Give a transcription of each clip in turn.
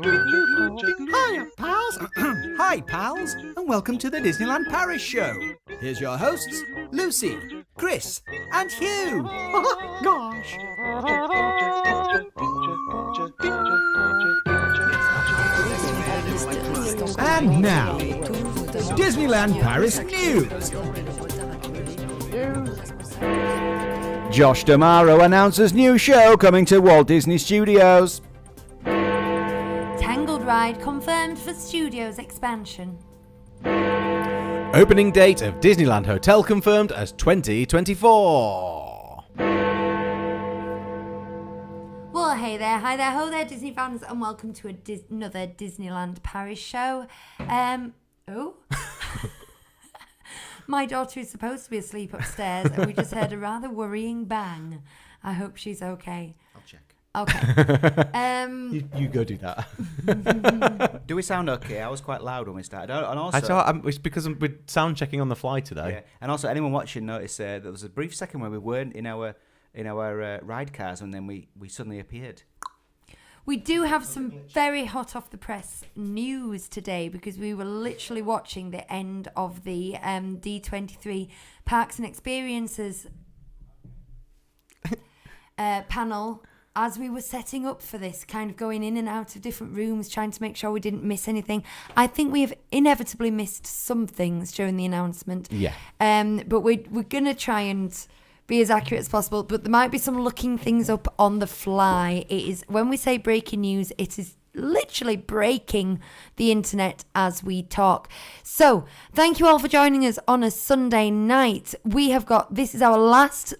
Hiya, pals. Hi, pals, and welcome to the Disneyland Paris Show. Here's your hosts, Lucy, Chris, and Hugh. Gosh. And now, Disneyland Paris news. Josh D'Amaro announces new show coming to Walt Disney Studios. Tangled ride confirmed for Studios expansion. Opening date of Disneyland Hotel confirmed as 2024. Well, hey there, hi there, ho there, Disney fans, and welcome to another Disneyland Paris show. My daughter is supposed to be asleep upstairs, and we just heard a rather worrying bang. I hope she's okay. I'll check. Okay. You go do that. Do we sound okay? I was quite loud when we started. And also, It's because we're sound checking on the fly today. yeah, and also anyone watching notice there was a brief second where we weren't in our ride cars, and then we suddenly appeared. We do have some very hot off the press news today because we were literally watching the end of the D23 Parks and Experiences panel as we were setting up for this, kind of going in and out of different rooms, trying to make sure we didn't miss anything. I think we have inevitably missed some things during the announcement. Yeah. But we're going to try and be as accurate as possible, but there might be some looking things up on the fly. It is, when we say breaking news, it is literally breaking the internet as we talk. So thank you all for joining us on a Sunday night. This is our last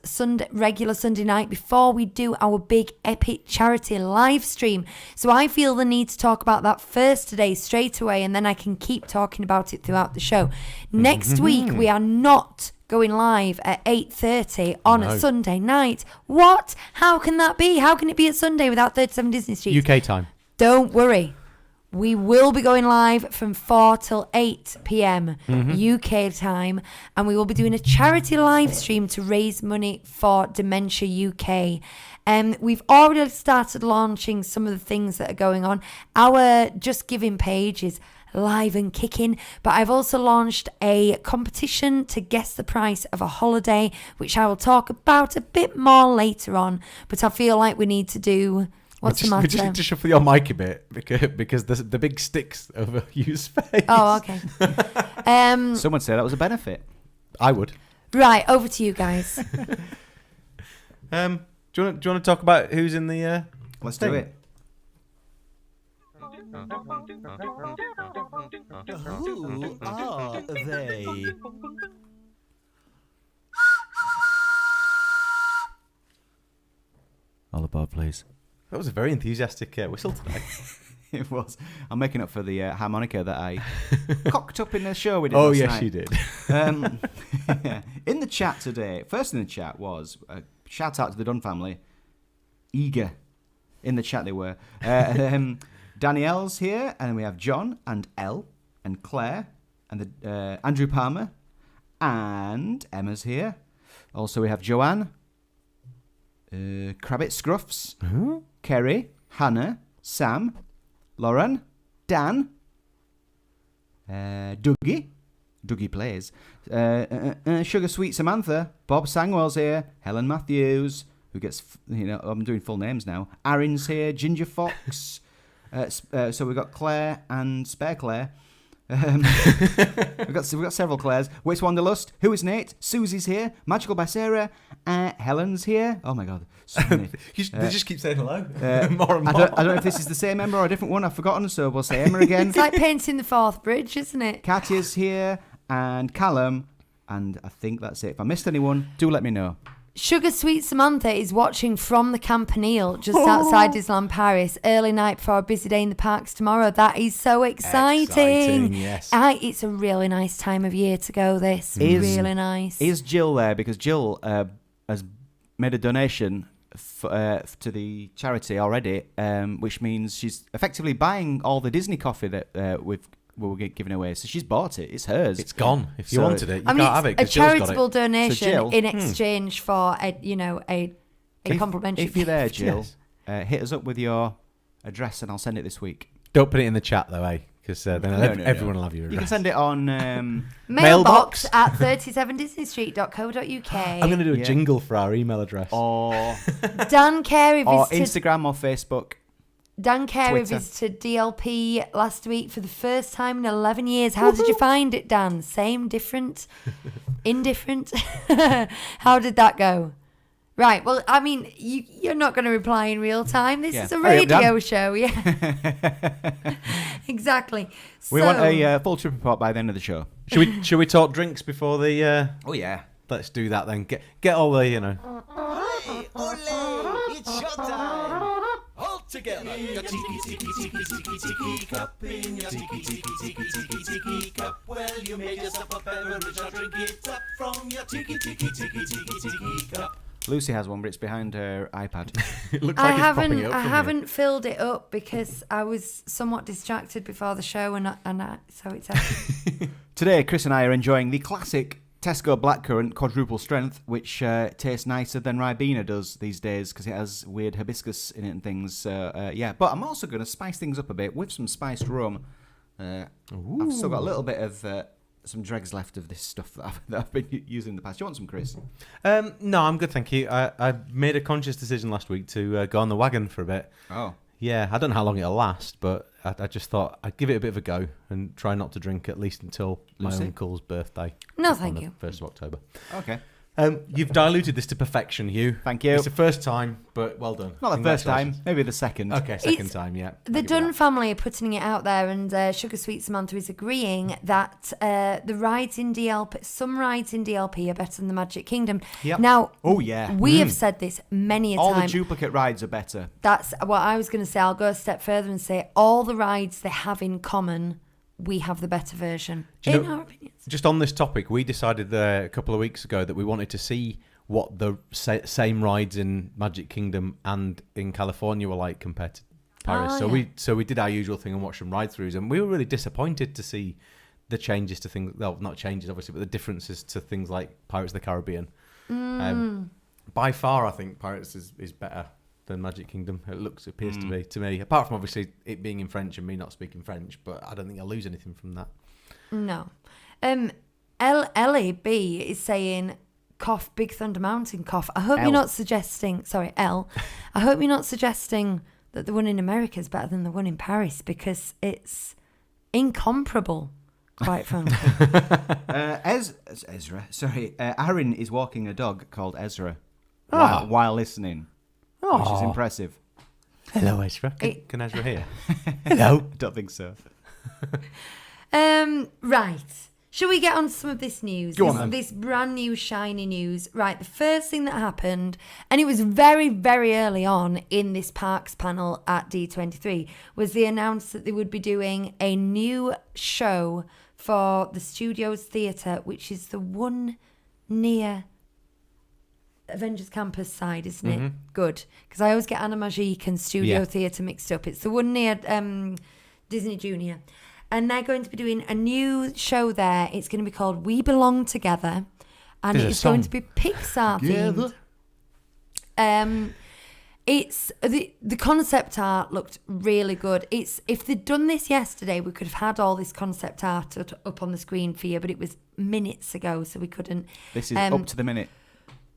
regular Sunday night before we do our big epic charity live stream. So I feel the need to talk about that first today straight away, and then I can keep talking about it throughout the show. Next week we are not going live at 8:30 on a Sunday night. What? How can that be? How can it be a Sunday without 37 Disney Street? UK time. Don't worry. We will be going live from 4 till 8 p.m. UK time, and we will be doing a charity live stream to raise money for Dementia UK. We've already started launching some of the things that are going on. Our Just Giving page is live and kicking, but I've also launched a competition to guess the price of a holiday, which I will talk about a bit more later on, but I feel like we need to do... What's the matter? We just need to shuffle your mic a bit because the big sticks over Hugh's face. Oh, okay. Someone said that was a benefit. I would. Right, over to you guys. Do you want to talk about who's in the... Let's thing? do it. Who are they? All above, please. That was a very enthusiastic whistle today. It was. I'm making up for the harmonica that I cocked up in the show we did Oh, last yes, night. you did. In the chat today, first in the chat was a shout out to the Dunn family. Eager. In the chat they were. Danielle's here, and we have John and Elle and Claire and Andrew Palmer, and Emma's here. Also we have Joanne, Crabbit Scruffs, Kerry, Hannah, Sam, Lauren, Dan, Dougie plays, Sugar Sweet Samantha, Bob Sangwell's here, Helen Matthews, who gets, I'm doing full names now, Aaron's here, Ginger Fox, so we've got Claire and Spare Claire. We've got several Claires. Waste Wanderlust. Who is Nate? Susie's here. Magical by Sarah. Helen's here. Oh my God. So many. They just keep saying hello. More and more. I don't know if this is the same Emma or a different one. I've forgotten, so we'll say Emma again. It's like painting the fourth bridge, isn't it? Katya's here and Callum, and I think that's it. If I missed anyone, do let me know. Sugar Sweet Samantha is watching from the Campanile just outside Disneyland Paris. Early night for a busy day in the parks tomorrow. That is so exciting. Yes. It's a really nice time of year to go this. Really nice. Is Jill there? Because Jill has made a donation to the charity already, which means she's effectively buying all the Disney coffee that we're giving away. So she's bought it. It's hers. It's gone. If you wanted it, you can't have it. It's a charitable donation So Jill, in exchange for a complimentary. If you're there, gift. Jill, hit us up with your address and I'll send it this week. Don't put it in the chat though, eh? Because then No, everyone will have your address. You can send it on. Mailbox at 37disneystreet.co.uk. I'm going to do a jingle for our email address. Or Dan Carey or visited Instagram or Facebook. Dan Carey Twitter. visited DLP last week for the first time in 11 years. How did you find it, Dan? Same, different, indifferent? How did that go? Right, well, I mean, you're not going to reply in real time. This is a Hurry up, Dan. radio show, yeah. Exactly. We want a full trip report by the end of the show. Should we talk drinks before the... Oh, yeah. Let's do that then. Get all the, Ole, it's showtime. All together. Your tiki tiki tiki tiki tiki cup in your tiki tiki tiki tiki tiki cup. Well, you made yourself a beverage. I'll drink it up from your tiki tiki tiki tiki tiki cup. Lucy has one, but it's behind her iPad. It looks like it's popping it up I from haven't filled it up because I was somewhat distracted before the show, so it's Today, Chris and I are enjoying the classic Tesco Blackcurrant Quadruple Strength, which tastes nicer than Ribena does these days because it has weird hibiscus in it and things. Yeah, but I'm also going to spice things up a bit with some spiced rum. I've still got a little bit of some dregs left of this stuff that I've been using in the past. Do you want some, Chris? No, I'm good, thank you. I made a conscious decision last week to go on the wagon for a bit. Oh. Yeah, I don't know how long it'll last, but I just thought I'd give it a bit of a go and try not to drink at least until Lucy? my uncle's birthday. No, thank you. 1st of October. Okay. You've diluted this to perfection, Hugh. Thank you. It's the first time, but well done. Not the first time, Congratulations. maybe the second. Okay, second It's- time, yeah. The Dunn family are putting it out there, and Sugar Sweet Samantha is agreeing that the rides in DLP, some rides in DLP are better than the Magic Kingdom. Yep. Now, Oh, yeah. we have said this many a All time. the duplicate rides are better. That's what I was going to say. I'll go a step further and say all the rides they have in common, we have the better version, Do you in know- our opinions. Just on this topic, we decided a couple of weeks ago that we wanted to see what the same rides in Magic Kingdom and in California were like compared to Paris. Oh, yeah. So we did our usual thing and watched some ride-throughs, and we were really disappointed to see the changes to things. Well, not changes obviously, but the differences to things like Pirates of the Caribbean. By far, I think Pirates is better than Magic Kingdom. It appears to me. Apart from obviously it being in French and me not speaking French, but I don't think I'll lose anything from that. No. Ellie B is saying, cough, Big Thunder Mountain cough. I hope L. you're not suggesting, sorry, L. I hope you're not suggesting that the one in America is better than the one in Paris because it's incomparable, quite frankly. Ezra. Sorry, Aaron is walking a dog called Ezra Ah. while listening, which is impressive. Hello, Ezra. Can Ezra hear? Hello. I don't think so. Right. Shall we get on to some of this news? Go on, then. This brand new shiny news. Right, the first thing that happened, and it was very, very early on in this parks panel at D23, was they announced that they would be doing a new show for the Studios Theatre, which is the one near Avengers Campus side, isn't it? Good. Because I always get Animagique and Studio Theatre mixed up. It's the one near Disney Junior. And they're going to be doing a new show there. It's going to be called We Belong Together. And There's a it's going song. to be Pixar themed. It's the concept art looked really good. It's if they'd done this yesterday, we could have had all this concept art up on the screen for you, but it was minutes ago, so we couldn't. This is up to the minute.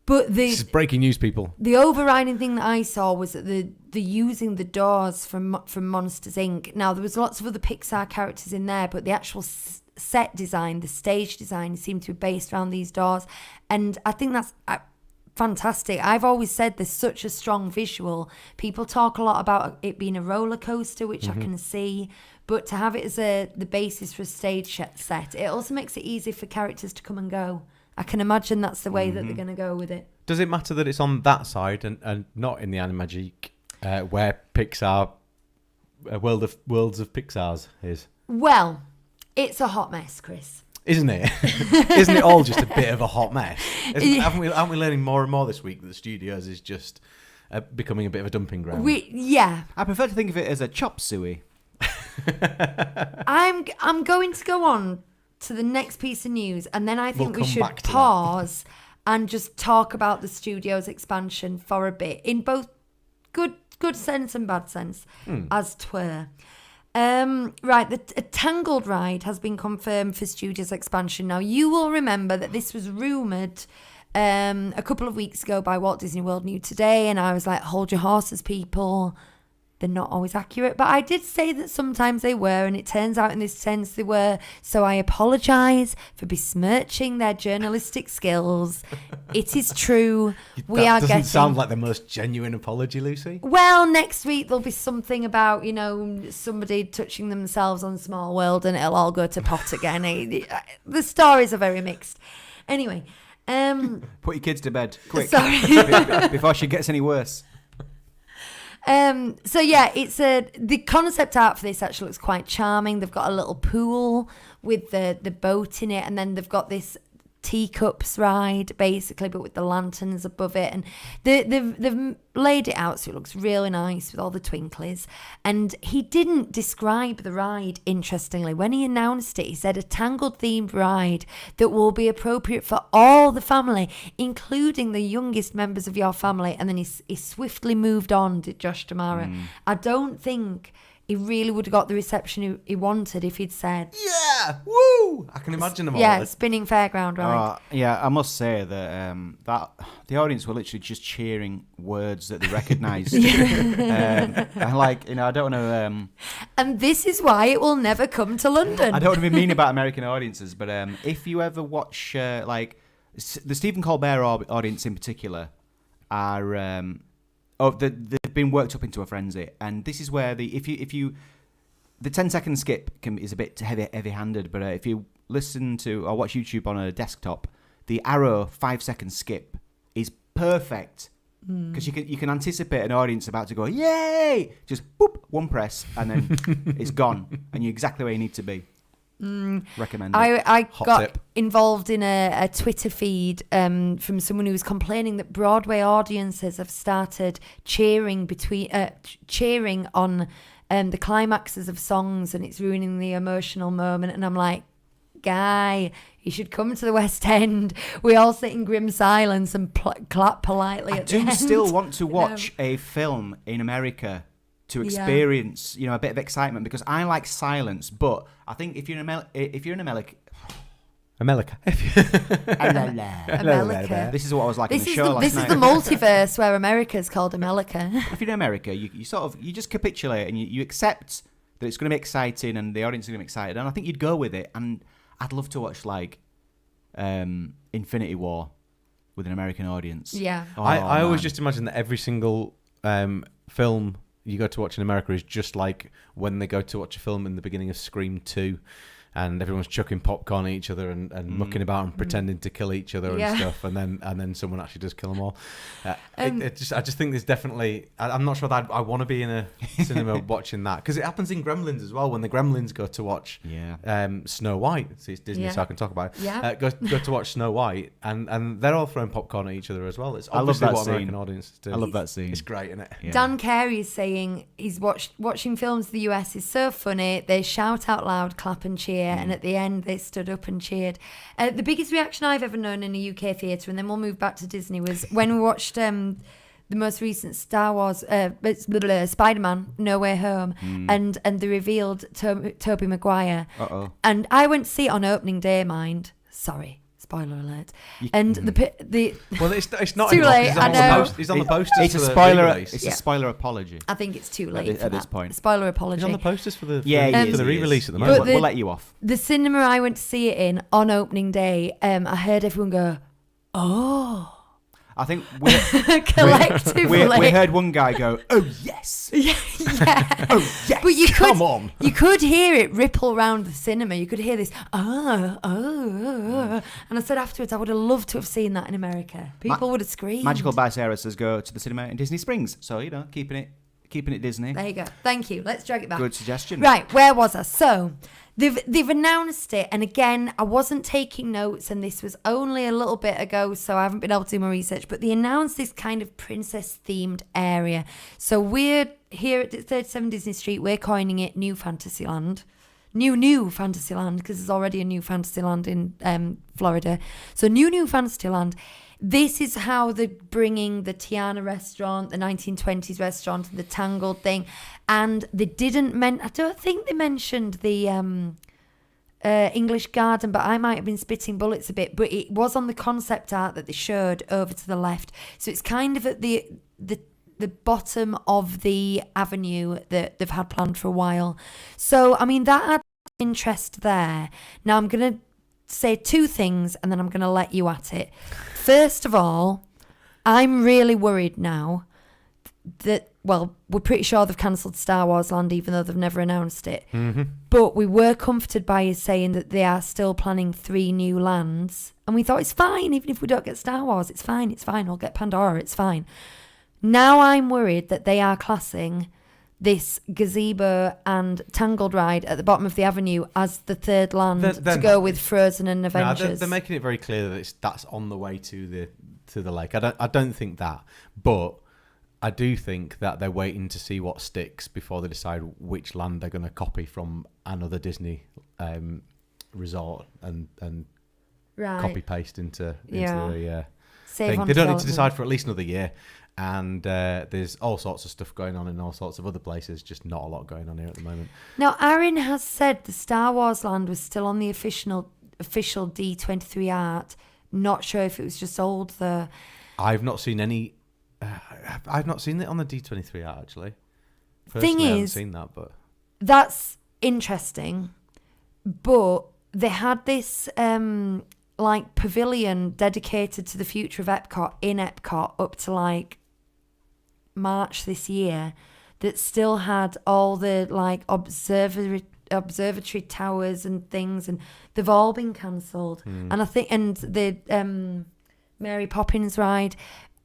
But This is breaking news, people. the overriding thing that I saw was that they're using the doors from Monsters Inc. Now, there was lots of other Pixar characters in there, but the actual set design, the stage design, seemed to be based around these doors. And I think that's fantastic. I've always said there's such a strong visual. People talk a lot about it being a roller coaster, which I can see. But to have it as the basis for a stage set, it also makes it easy for characters to come and go. I can imagine that's the way that they're going to go with it. Does it matter that it's on that side and not in the Animagique, where Pixar, Worlds of Pixar's is? Well, it's a hot mess, Chris. Isn't it? Isn't it all just a bit of a hot mess? Aren't we learning more and more this week that the studios is just becoming a bit of a dumping ground? I prefer to think of it as a chop suey. I'm going to go on to the next piece of news, and then I think We'll we come should back to that. pause and just talk about the studio's expansion for a bit, in both good sense and bad sense, as 'twere. Right, the Tangled ride has been confirmed for Studios expansion. Now, you will remember that this was rumoured a couple of weeks ago by Walt Disney World News Today, and I was like, hold your horses, people. They're not always accurate, but I did say that sometimes they were, and it turns out in this sense they were. So I apologise for besmirching their journalistic skills. It is true. That doesn't sound like the most genuine apology, Lucy. Well, next week there'll be something about, somebody touching themselves on Small World, and it'll all go to pot again. The stories are very mixed. Anyway. Put your kids to bed, quick. Sorry. Before she gets any worse. So yeah, the concept art for this actually looks quite charming. They've got a little pool with the boat in it, and then they've got this teacups ride basically, but with the lanterns above it, and they've laid it out so it looks really nice with all the twinklies. And he didn't describe the ride, interestingly. When he announced it, he said a Tangled themed ride that will be appropriate for all the family, including the youngest members of your family. And then he swiftly moved on, did Josh D'Amara. I don't think he really would have got the reception he wanted if he'd said, yeah, woo! I can imagine them all. Yeah, spinning fairground ride. Yeah, I must say that that the audience were literally just cheering words that they recognised. And I don't want to. And this is why it will never come to London. I don't want to be mean about American audiences, but if you ever watch the Stephen Colbert audience in particular are. They've been worked up into a frenzy, and this is where the 10-second skip is a bit heavy-handed, but if you listen to or watch YouTube on a desktop, the arrow 5-second skip is perfect because you can anticipate an audience about to go yay, just boop, one press, and then it's gone, and you're exactly where you need to be. Recommend it. I got tip. involved in a Twitter feed from someone who was complaining that Broadway audiences have started cheering on the climaxes of songs, and it's ruining the emotional moment. And I'm like, guy, you should come to the West End. We all sit in grim silence and clap politely. I at the end. still want to watch a film in America to experience, a bit of excitement, because I like silence. But I think if you're in America, this is what I was like in the show last night. This is the multiverse where America's called America. If you're in America, you just capitulate and you accept that it's going to be exciting and the audience is going to be excited, and I think you'd go with it. And I'd love to watch Infinity War with an American audience. Yeah. I always just imagine that every single film you go to watch in America is just like when they go to watch a film in the beginning of Scream 2, and everyone's chucking popcorn at each other and mucking about and pretending to kill each other and stuff, and then someone actually does kill them all. I just think there's definitely. I'm not sure that I want to be in a cinema watching that, because it happens in Gremlins as well. When the Gremlins go to watch Snow White, see, it's Disney, so I can talk about it. Yeah. Go to watch Snow White, and they're all throwing popcorn at each other as well. It's obviously what American audiences do. I love that scene. It's great, isn't it? Yeah. Dan Carey is saying he's watching films in the US is so funny. They shout out loud, clap and cheer, and at the end they stood up and cheered. The biggest reaction I've ever known in a UK theatre, and then we'll move back to Disney, was when we watched the most recent Star Wars, Spider-Man No Way Home, and they revealed Tobey Maguire. And I went to see it on opening day, mind. Sorry. Spoiler alert. And well, it's not too late. He's I know. He's on the posters. It's a spoiler. It's a spoiler apology. I think it's too late at this point. Spoiler apology. He's on the posters for the re-release at the moment. moment. We'll let you off. The cinema I went to see it in on opening day, I heard everyone go, "Oh." I think collectively we heard one guy go, "Oh yes, yeah. Oh yes." But Come on. You could hear it ripple around the cinema. You could hear this, And I said afterwards, I would have loved to have seen that in America. People would have screamed. Magical by Sarah says go to the cinema in Disney Springs. So keeping it Disney. There you go. Thank you. Let's drag it back. Good suggestion. Right, where was I? So they've announced it, and again, I wasn't taking notes, and this was only a little bit ago, so I haven't been able to do my research, but they announced this kind of princess-themed area. So we're here at 37 Disney Street, we're coining it New Fantasyland. New Fantasyland, because there's already a New Fantasyland in Florida. So New Fantasyland. this is how they're bringing the Tiana restaurant, the 1920s restaurant, and the Tangled thing. And they didn't I don't think they mentioned the English Garden, but I might have been spitting bullets a bit. But it was on the concept art that they showed over to the left. So it's kind of at the bottom of the avenue that they've had planned for a while. So, I mean, that had interest there. Now, I'm going to say two things and then I'm going to let you at it. First of all, I'm really worried now that, well, we're pretty sure they've cancelled Star Wars Land even though they've never announced it. Mm-hmm. But we were comforted by you saying that they are still planning 3 new lands. And we thought it's fine, even if we don't get Star Wars, it's fine. We'll get Pandora, it's fine. Now I'm worried that they are classing this gazebo and Tangled ride at the bottom of the avenue as the third land to go with Frozen and Avengers. They're making it very clear that that's on the way to the lake. I don't think that, but I do think that they're waiting to see what sticks before they decide which land they're going to copy from another Disney resort and copy paste into the thing. They don't need to decide for at least another year. And there's all sorts of stuff going on in all sorts of other places, just not a lot going on here at the moment. Now, Aaron has said the Star Wars land was still on the official D23 art. Not sure if it was just old though. I've not seen any. I've not seen it on the D23 art actually. Thing I haven't is, seen that, but that's interesting. But they had this like pavilion dedicated to the future of Epcot in Epcot up to like March this year that still had all the like observatory towers and things, and they've all been cancelled. And I think, and the Mary Poppins ride,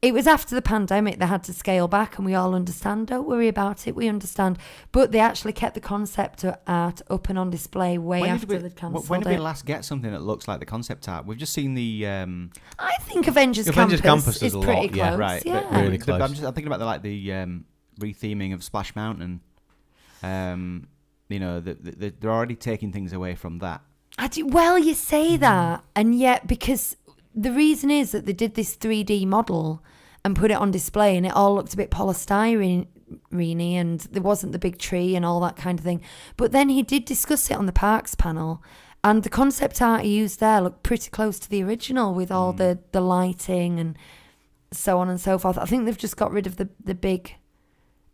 it was after the pandemic they had to scale back, and we all understand. Don't worry about it, we understand. But they actually kept the concept art up and on display after they'd cancelled it. When did we last get something that looks like the concept art? We've just seen the. I think Avengers Campus is pretty close. Yeah, right. Yeah. Really close. I'm thinking about the retheming of Splash Mountain. They're already taking things away from that. Well, you say that, and yet because the reason is that they did this 3D model and put it on display, and it all looked a bit polystyrene, and there wasn't the big tree and all that kind of thing. But then he did discuss it on the parks panel, and the concept art he used there looked pretty close to the original with all the lighting and so on and so forth. I think they've just got rid of the big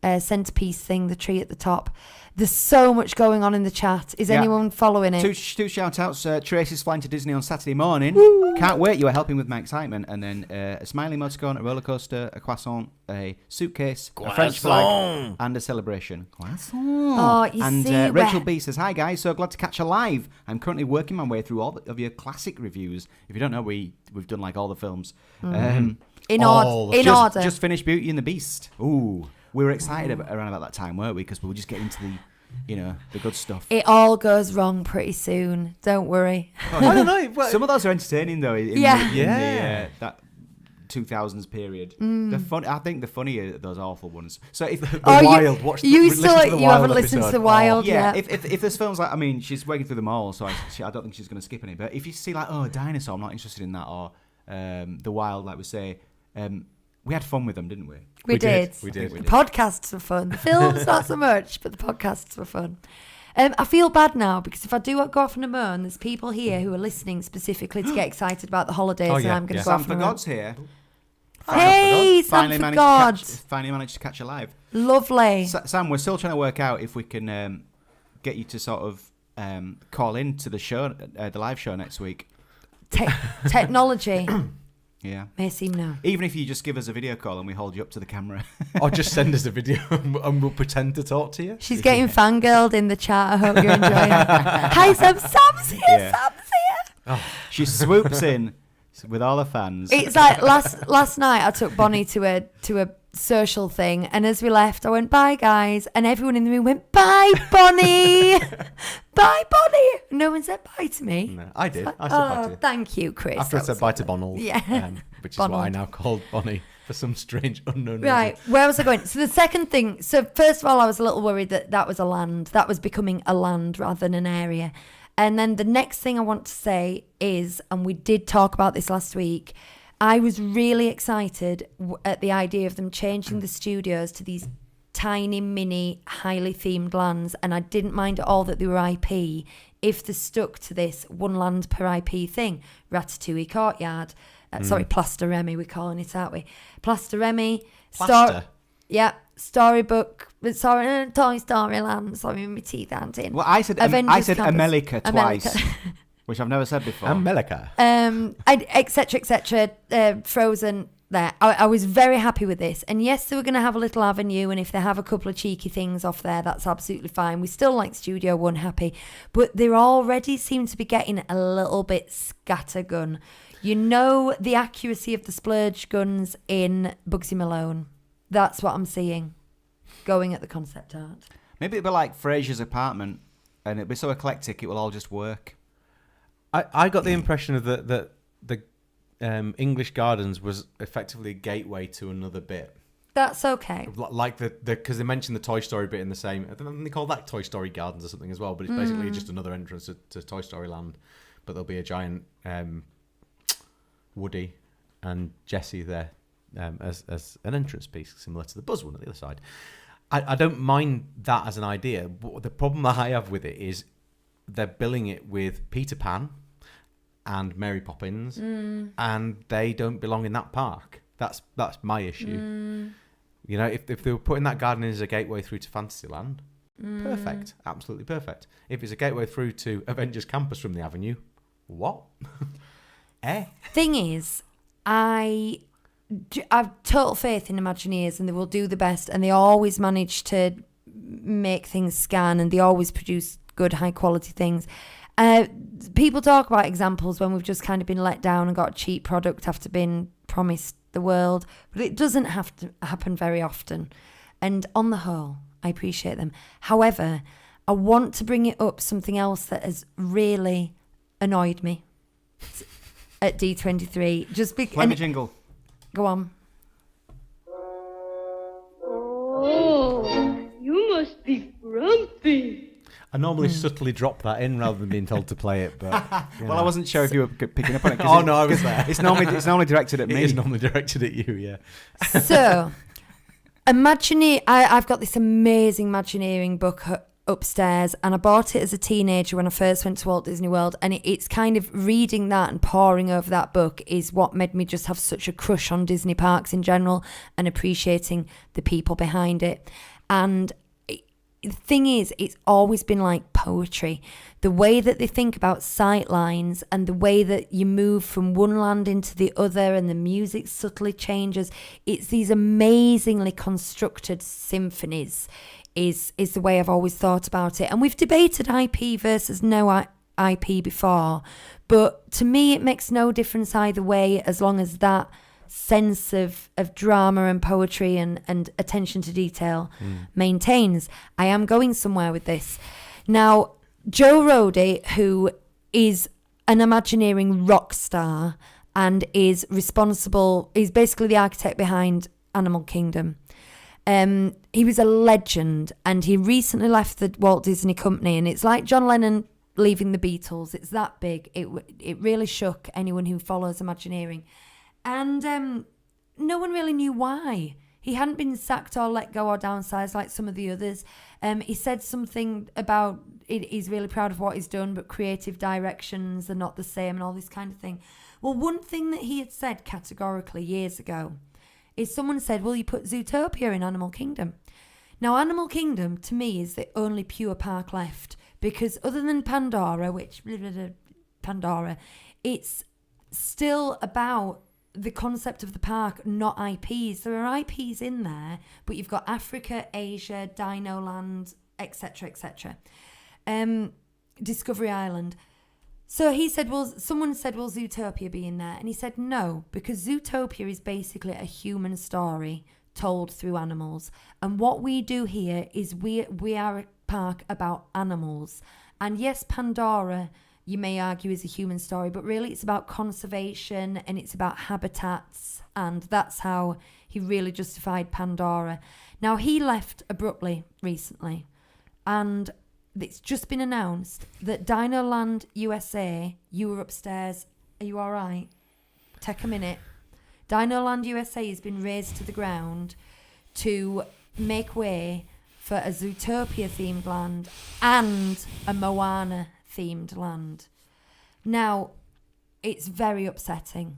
centerpiece thing, the tree at the top. There's so much going on in the chat. Is anyone following it? Two shout outs. Tracy's flying to Disney on Saturday morning. Woo! Can't wait. You are helping with my excitement. And then a smiley emoticon, a roller coaster, a croissant, a suitcase, a French flag, and a celebration. Croissant. Oh, you see. And Rachel B says, "Hi guys, so glad to catch you live. I'm currently working my way through all of your classic reviews. If you don't know, we've done like all the films. In order. Just finished Beauty and the Beast. Ooh. We were excited around about that time, weren't we? Because we were just getting into the good stuff. It all goes wrong pretty soon. Don't worry. I don't know. Some of those are entertaining though. In that 2000s period. The fun. I think the funnier those awful ones. So if watch you haven't listened to the Wild yet. If there's films like, I mean, she's working through them all, so I don't think she's going to skip any. But if you see like, a dinosaur, I'm not interested in that, or the Wild, like we say. We had fun with them, didn't we? We did. The podcasts were fun. The films, not so much, but the podcasts were fun. I feel bad now because if I do go off on a moan, there's people here who are listening specifically to get excited about the holidays, and I'm going to go off on a moan. Sam for God's here. Hey, Sam for God. Finally managed to catch you live. Lovely. Sam, we're still trying to work out if we can get you to sort of call in to the show, the live show next week. Technology. Yeah. May seem no. Even if you just give us a video call and we hold you up to the camera. Or just send us a video and we'll pretend to talk to you. She's getting fangirled in the chat. I hope you're enjoying it. Hi, Sam. Sam's here. Yeah. Sam's here. Oh. She swoops in with all her fans. It's like last night I took Bonnie to a social thing, and as we left I went, bye guys, and everyone in the room went, bye Bonnie. Bye Bonnie. No one said bye to me. No, I did. Like, I said bye to you. Thank you, Chris. After I said bye to Bonald, which is Bonald. what I now called Bonnie for some strange unknown right reason. Where was I going? So the second thing, so first of all I was a little worried that was a land, that was becoming a land rather than an area. And then the next thing I want to say is, and we did talk about this last week, I was really excited at the idea of them changing the studios to these tiny, mini, highly themed lands, and I didn't mind at all that they were IP if they stuck to this one land per IP thing. Ratatouille Courtyard. Sorry, Plaster Remy, we're calling it, aren't we? Plaster Remy. Plaster? Storybook. Sorry, Toy Story Land. Sorry, my teeth aren't in. Well, I said America twice, which I've never said before. America. etc. Frozen. There, I was very happy with this, and yes, they were going to have a little avenue, and if they have a couple of cheeky things off there, that's absolutely fine. We still like Studio One happy, but they already seem to be getting a little bit scattergun. You know the accuracy of the splurge guns in Bugsy Malone. That's what I'm seeing going at the concept art. Maybe it'll be like Frasier's apartment, and it'll be so eclectic it will all just work. I got the impression of that the English Gardens was effectively a gateway to another bit. That's okay. Like because they mentioned the Toy Story bit in the same. I think they call that Toy Story Gardens or something as well. But it's basically just another entrance to Toy Story Land. But there'll be a giant Woody and Jessie there as an entrance piece, similar to the Buzz one at the other side. I don't mind that as an idea. But the problem that I have with it is they're billing it with Peter Pan and Mary Poppins, and they don't belong in that park. That's my issue. You know, if they were putting that garden in as a gateway through to Fantasyland, perfect, absolutely perfect. If it's a gateway through to Avengers Campus from the Avenue, what? Thing is, I've total faith in Imagineers, and they will do the best, and they always manage to make things scan, and they always produce good, high quality things. People talk about examples when we've just kind of been let down and got a cheap product after being promised the world, but it doesn't have to happen very often. And on the whole, I appreciate them. However, I want to bring it up something else that has really annoyed me at D23. Just Play me jingle. Go on. Oh, you must be grumpy. I normally subtly drop that in rather than being told to play it, but Well, I wasn't sure if you were picking up on it. Oh no, I was there. It's normally directed at me. It is normally directed at you, yeah. So, I've got this amazing Imagineering book upstairs, and I bought it as a teenager when I first went to Walt Disney World, and it's kind of reading that and poring over that book is what made me just have such a crush on Disney parks in general and appreciating the people behind it. And the thing is, it's always been like poetry. The way that they think about sight lines and the way that you move from one land into the other and the music subtly changes. It's these amazingly constructed symphonies is the way I've always thought about it. And we've debated IP versus no IP before. But to me, it makes no difference either way as long as that sense of drama and poetry and attention to detail maintains. I am going somewhere with this. Now, Joe Rody, who is an Imagineering rock star and is basically the architect behind Animal Kingdom. He was a legend, and he recently left the Walt Disney Company, and it's like John Lennon leaving the Beatles. It's that big. It really shook anyone who follows Imagineering. And no one really knew why. He hadn't been sacked or let go or downsized like some of the others. He said something about he's really proud of what he's done, but creative directions are not the same and all this kind of thing. Well, one thing that he had said categorically years ago is someone said, well, you put Zootopia in Animal Kingdom. Now, Animal Kingdom, to me, is the only pure park left, because other than Pandora, it's still about the concept of the park, not IPs. There are IPs in there, but you've got Africa, Asia, Dinoland, etc., etc. Discovery Island. So he said, someone said, will Zootopia be in there? And he said, no, because Zootopia is basically a human story told through animals. And what we do here is we are a park about animals. And yes, Pandora, you may argue, is a human story, but really it's about conservation and it's about habitats. And that's how he really justified Pandora. Now, he left abruptly recently. And it's just been announced that Dinoland USA, you were upstairs. Are you all right? Take a minute. Dinoland USA has been razed to the ground to make way for a Zootopia-themed land and a Moana-themed land. Now, it's very upsetting.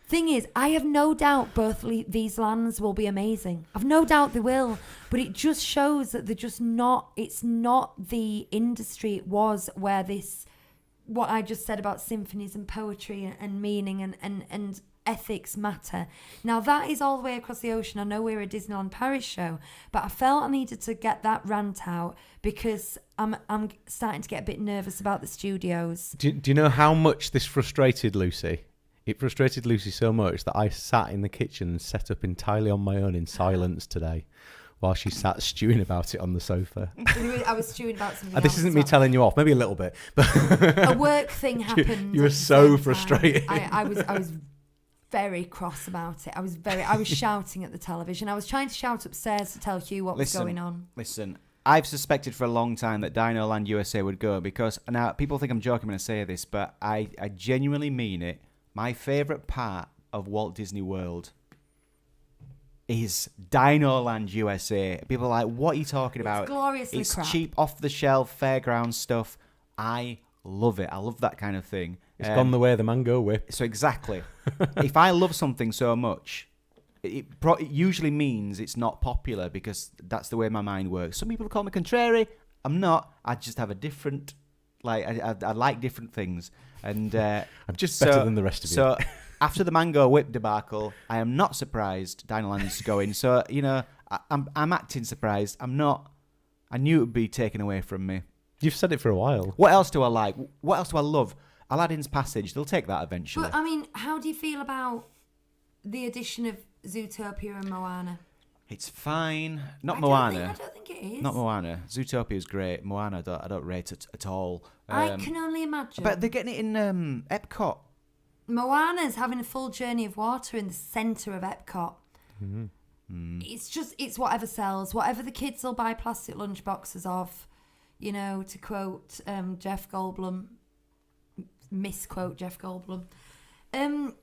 Thing is, I have no doubt both these lands will be amazing. I've no doubt they will, but it just shows that they're just not. It's not the industry it was where this, what I just said about symphonies and poetry and meaning and ethics matter. Now that is all the way across the ocean. I know we're a Disneyland Paris show, but I felt I needed to get that rant out because I'm starting to get a bit nervous about the studios. Do you know how much this frustrated Lucy? It frustrated Lucy so much that I sat in the kitchen and set up entirely on my own in silence today while she sat stewing about it on the sofa. I was stewing about something This else, isn't me so telling you off, maybe a little bit. But a work thing happened. You were at the so same time. frustrated. I was very cross about it. I was shouting at the television. I was trying to shout upstairs to tell Hugh what was going on. Listen, I've suspected for a long time that Dinoland USA would go because now people think I'm joking when I say this, but I genuinely mean it. My favourite part of Walt Disney World is Dinoland USA. People are like, what are you talking about? It's gloriously It's crap. cheap, off-the-shelf, fairground stuff. I love it. I love that kind of thing. It's gone the way of the mango whip. So exactly. If I love something so much, it usually means it's not popular because that's the way my mind works. Some people call me contrary. I'm not. I just have a different... I like different things. And I'm just better than the rest of you. So after the mango whip debacle, I am not surprised Dinoland's going. So, I'm acting surprised. I'm not. I knew it would be taken away from me. You've said it for a while. What else do I like? What else do I love? Aladdin's Passage. They'll take that eventually. But I mean, how do you feel about the addition of Zootopia and Moana? It's fine. Not I Moana. don't think it is. Not Moana. Zootopia is great. Moana, I don't rate it at all. I can only imagine. But they're getting it in Epcot. Moana's having a full journey of water in the centre of Epcot. Mm-hmm. It's whatever sells. Whatever the kids will buy plastic lunchboxes of, to quote Jeff Goldblum, misquote Jeff Goldblum.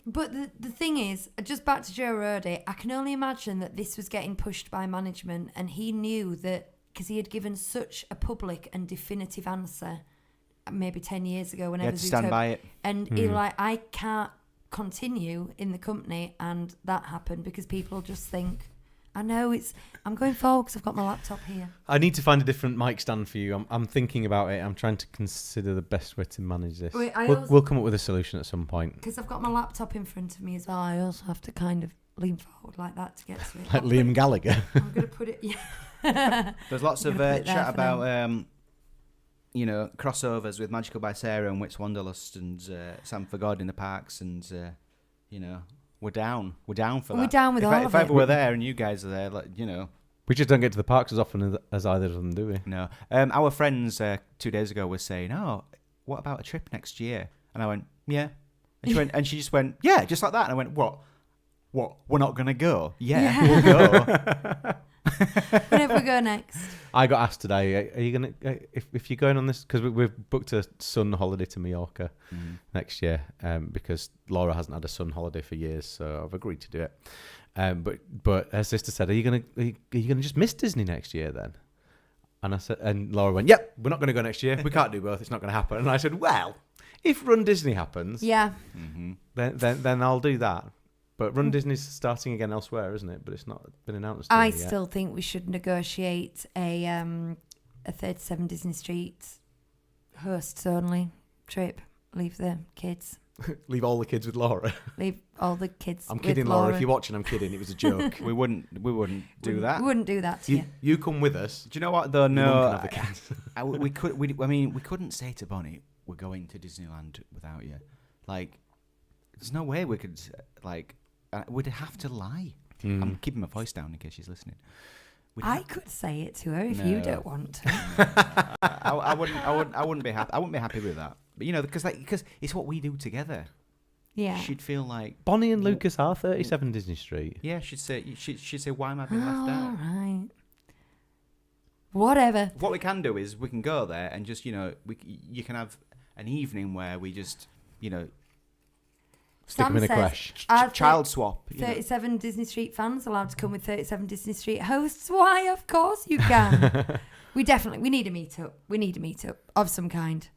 But the thing is, just back to Joe Rody, I can only imagine that this was getting pushed by management, and he knew that because he had given such a public and definitive answer maybe 10 years ago whenever You had to stand by it. and he was like, I can't continue in the company, and that happened because people just think, I know I'm going forward because I've got my laptop here. I need to find a different mic stand for you. I'm thinking about it. I'm trying to consider the best way to manage this. Wait, We'll come up with a solution at some point. Because I've got my laptop in front of me as well, I also have to kind of lean forward like that to get to it. Like Liam Gallagher. I'm going to put it, yeah. There's lots of I'm gonna put it there chat for now. about, crossovers with Magical by Sarah and Wits Wanderlust and Sam for God in the parks, and we're down. We're down for that. We're down with all of If I it. ever were there and you guys are there, We just don't get to the parks as often as either of them, do we? No. Our friends 2 days ago were saying, "Oh, what about a trip next year?" And I went, "Yeah." And she just went, "Yeah," just like that. And I went, "What? We're not gonna go? Yeah. We'll go." Whenever we go next. I got asked today, are you going to, if you're going on this, because we've booked a sun holiday to Mallorca next year, because Laura hasn't had a sun holiday for years, so I've agreed to do it. But her sister said, are you going to just miss Disney next year then? And I said, and Laura went, yep, we're not going to go next year. We can't do both. It's not going to happen. And I said, well, if Run Disney happens, Yeah. then I'll do that. But Run Disney's starting again elsewhere, isn't it? But it's not been announced. I yet. still think we should negotiate a 37 Disney Street hosts only trip. Leave the kids. Leave all the kids with Laura. Leave all the kids. I'm with kidding, Laura. If you're watching, I'm kidding. It was a joke. We wouldn't do that. We wouldn't do that to you. You come with us. Do you know what though? Your mum No, can have the kids. we couldn't say to Bonnie, "We're going to Disneyland without you." Like, there's no way we could. We'd have to lie. I'm keeping my voice down in case she's listening. I could say it to her if you don't want to. I wouldn't be happy. I wouldn't be happy with that. But because it's what we do together. Yeah. She'd feel like Bonnie and Lucas are 37 Disney Street. yeah. She'd say why am I being left out? All right. Whatever. What we can do is we can go there and just you can have an evening where we just Stick them in a says, crash. are Child swap. You know. 37 Disney Street fans allowed to come with 37 Disney Street hosts? Why, of course you can. We need a meetup. We need a meetup of some kind.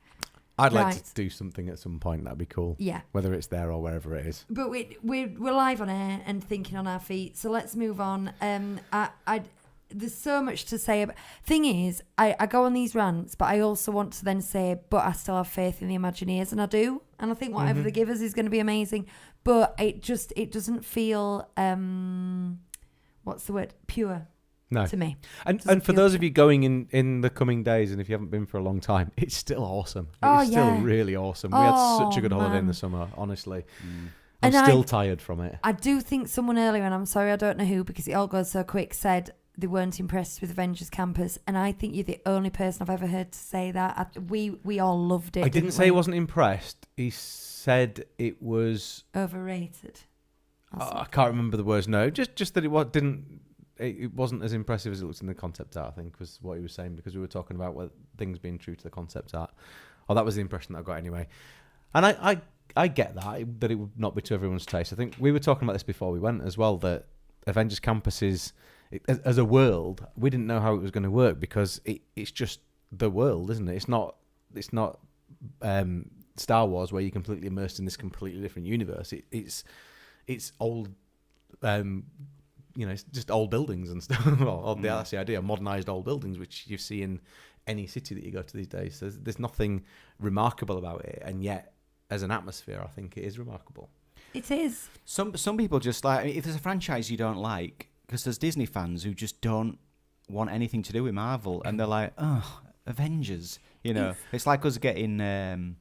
I'd like Right. to do something at some point. That'd be cool. Yeah. Whether it's there or wherever it is. But we're live on air and thinking on our feet. So let's move on. There's so much to say. Thing is, I go on these rants, but I also want to then say, but I still have faith in the Imagineers, and I do. And I think whatever they give us is going to be amazing. But it doesn't feel, what's the word? Pure. No. To me. And Doesn't for feel those of you going in the coming days, and if you haven't been for a long time, it's still awesome. Oh, It's still yeah. really awesome. We had such a good holiday in man. the summer, honestly. And I'm still tired from it. I do think someone earlier, and I'm sorry I don't know who because it all goes so quick, said they weren't impressed with Avengers Campus, and I think you're the only person I've ever heard to say that. We all loved it. I didn't say he wasn't impressed. He said it was... overrated. I can't remember the words. No, just that it wasn't as impressive as it looks in the concept art, I think, was what he was saying, because we were talking about things being true to the concept art. Oh, that was the impression that I got anyway. And I get that it would not be to everyone's taste. I think we were talking about this before we went as well, that Avengers Campus is, as a world, we didn't know how it was going to work because it's just the world, isn't it? It's not Star Wars where you're completely immersed in this completely different universe. It's old, it's just old buildings and stuff. Well, that's the idea, modernised old buildings, which you see in any city that you go to these days. So there's nothing remarkable about it, and yet, as an atmosphere, I think it is remarkable. It is. Some people just like, if there's a franchise you don't like, because there's Disney fans who just don't want anything to do with Marvel, and they're like, oh, Avengers. It's like us getting,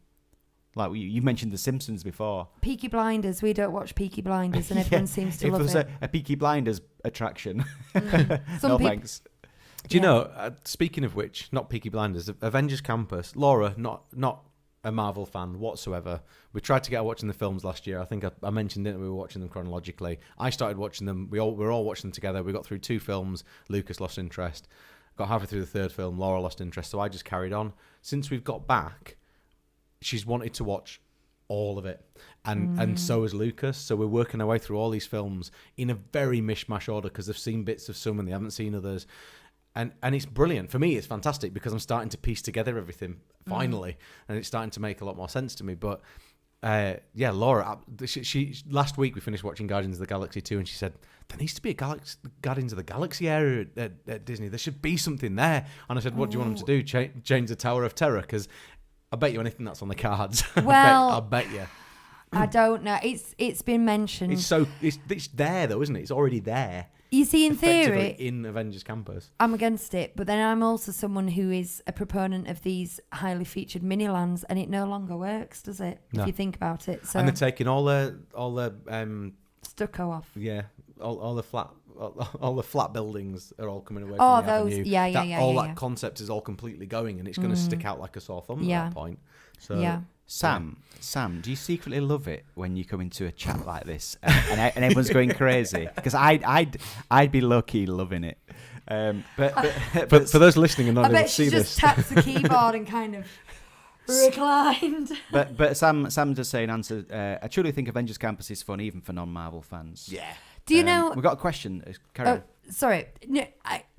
like you mentioned The Simpsons before. Peaky Blinders. We don't watch Peaky Blinders, and everyone seems to if love it was it. a Peaky Blinders attraction. Some No peop- thanks. Do you know, speaking of which, not Peaky Blinders, Avengers Campus, Laura, not a Marvel fan whatsoever. We tried to get her watching the films last year. I think I mentioned it, we were watching them chronologically. I started watching them. We were all watching them together. We got through 2 films. Lucas lost interest. Got halfway through the 3rd film. Laura lost interest. So I just carried on. Since we've got back, she's wanted to watch all of it. And so has Lucas. So we're working our way through all these films in a very mishmash order because they've seen bits of some and they haven't seen others. And it's brilliant. For me, it's fantastic because I'm starting to piece together everything finally, and it's starting to make a lot more sense to me. But Laura, she last week we finished watching Guardians of the Galaxy 2, and she said there needs to be a Guardians of the Galaxy area at Disney. There should be something there. And I said, what do you want them to do? Change the Tower of Terror? Because I bet you anything that's on the cards. Well, I bet you. I don't know. It's been mentioned. It's there though, isn't it? It's already there. You see, in theory, Effectively in Avengers Campus. I'm against it, but then I'm also someone who is a proponent of these highly featured mini lands, and it no longer works, does it? No. If you think about it. So And they're taking all the stucco off. yeah, all the flat buildings are all coming away. Oh, from the those, avenue. yeah. All that Yeah. concept is all completely going, and it's going to stick out like a sore thumb Yeah. at that point. So Yeah. Sam, do you secretly love it when you come into a chat like this and everyone's going crazy? Because I'd be low-key loving it. for those listening and not I able to bet see she this, just taps the keyboard and kind of reclined. But Sam does say in answer, I truly think Avengers Campus is fun even for non-Marvel fans. yeah. Do you know? We've got a question. Carry on. Sorry. No,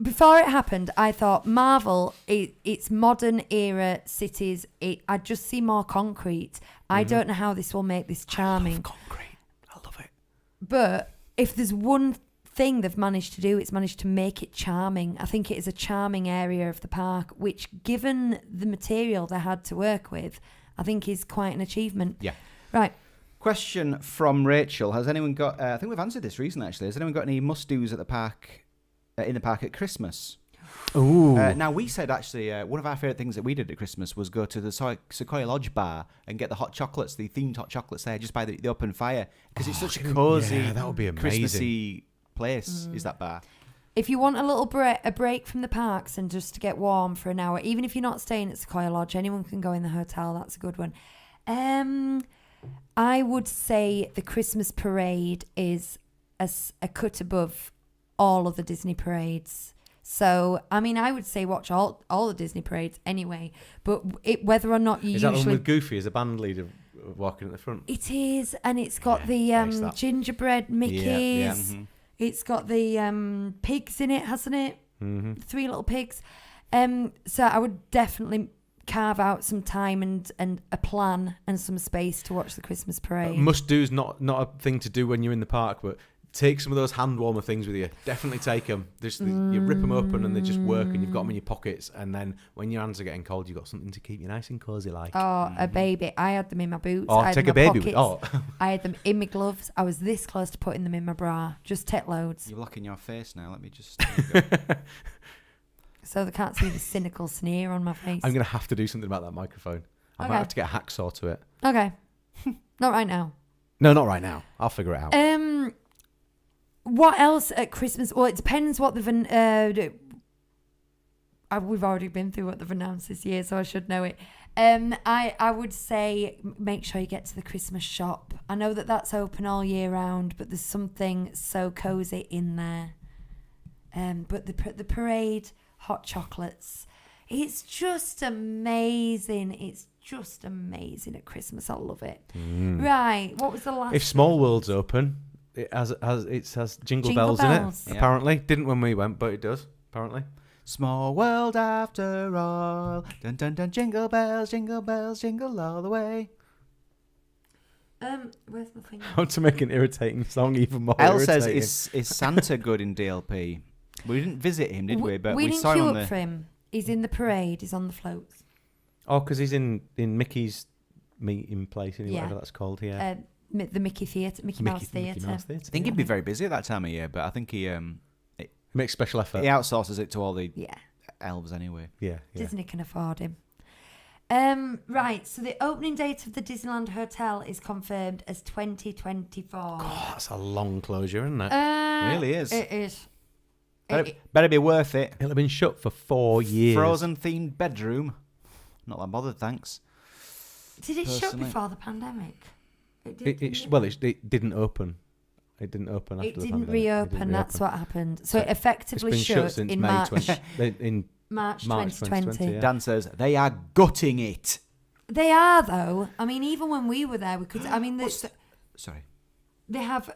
before it happened, I thought Marvel, it's modern era cities. I just see more concrete. I don't know how this will make this charming. Concrete, I love it. But if there's one thing they've managed to do, it's managed to make it charming. I think it is a charming area of the park, which, given the material they had to work with, I think is quite an achievement. Yeah. Right. Question from Rachel. Has anyone got... I think we've answered this recently, actually. Has anyone got any must-dos at the park, in the park at Christmas? Ooh. Now, we said, actually, one of our favourite things that we did at Christmas was go to the Sequoia Lodge bar and get the hot chocolates, the themed hot chocolates there, just by the open fire. Because it's such a cosy, yeah, that would be amazing. Christmassy place, is that bar. If you want a little break from the parks and just to get warm for an hour, even if you're not staying at Sequoia Lodge, anyone can go in the hotel. That's a good one. I would say the Christmas parade is a cut above all of the Disney parades. So, I mean, I would say watch all the Disney parades anyway. But whether or not you Is that the one usually... with Goofy as a band leader? walking at the front. It is, and it's got Yeah, it's the that. gingerbread Mickeys. yeah. Mhm. It's got the pigs in it, hasn't it? Mm-hmm. 3 little pigs. So I would definitely carve out some time and a plan and some space to watch the Christmas parade. Must do's not a thing to do when you're in the park, but take some of those hand warmer things with you. Definitely take them. You rip them open and they just work, and you've got them in your pockets. And then when your hands are getting cold, you've got something to keep you nice and cozy, like. Oh, a baby. I had them in my boots. Oh, I had take them a in my baby. pockets. Oh, I had them in my gloves. I was this close to putting them in my bra. Just take loads. You're blocking your face now. Let me just. There you go. So they can't see the cynical sneer on my face. I'm gonna have to do something about that microphone. I might Okay. have to get a hacksaw to it. Okay. Not right now. No, not right now. I'll figure it out. What else at Christmas? Well, it depends what they've we've already been through what they've announced this year, so I should know it. I would say make sure you get to the Christmas shop. I know that that's open all year round, but there's something so cozy in there. But the parade, hot chocolates, it's just amazing. It's just amazing at Christmas. I love it. Right, what was the last? If Small World's open, it has jingle bells in bells. it. Yeah. Apparently, didn't when we went, but it does. Apparently. Small world after all. Dun dun dun. Jingle bells, jingle all the way. Where's my finger? How to make an irritating song even more Elle says, irritating. is Santa good in DLP? We didn't visit him, did we? But we didn't saw him queue on up the. for him. He's in the parade. He's on the floats. Oh, because he's in Mickey's meeting place, Yeah. whatever that's called here. The Mickey Theatre, Mickey Mouse Theatre. Mouse Theatre. I think he'd be very busy at that time of year, but I think he Makes special effort. outsources it to all the Yeah, elves anyway. Yeah. Disney can afford him. Right, so the opening date of the Disneyland Hotel is confirmed as 2024. Oh, that's a long closure, isn't it? Really is. It is. Better be worth it. It'll have been shut for 4 years. Frozen themed bedroom. Not that bothered, thanks. Did it shut personally. before the pandemic? It did. It didn't open. It didn't open after It the didn't pandemic. reopen. That's what happened. So it It's effectively been shut shut since in May March. 20, in March March 2020. 2020, yeah. Dan says they are gutting it. They are though. I mean, even when we were there, we could. I mean, Sorry. they have.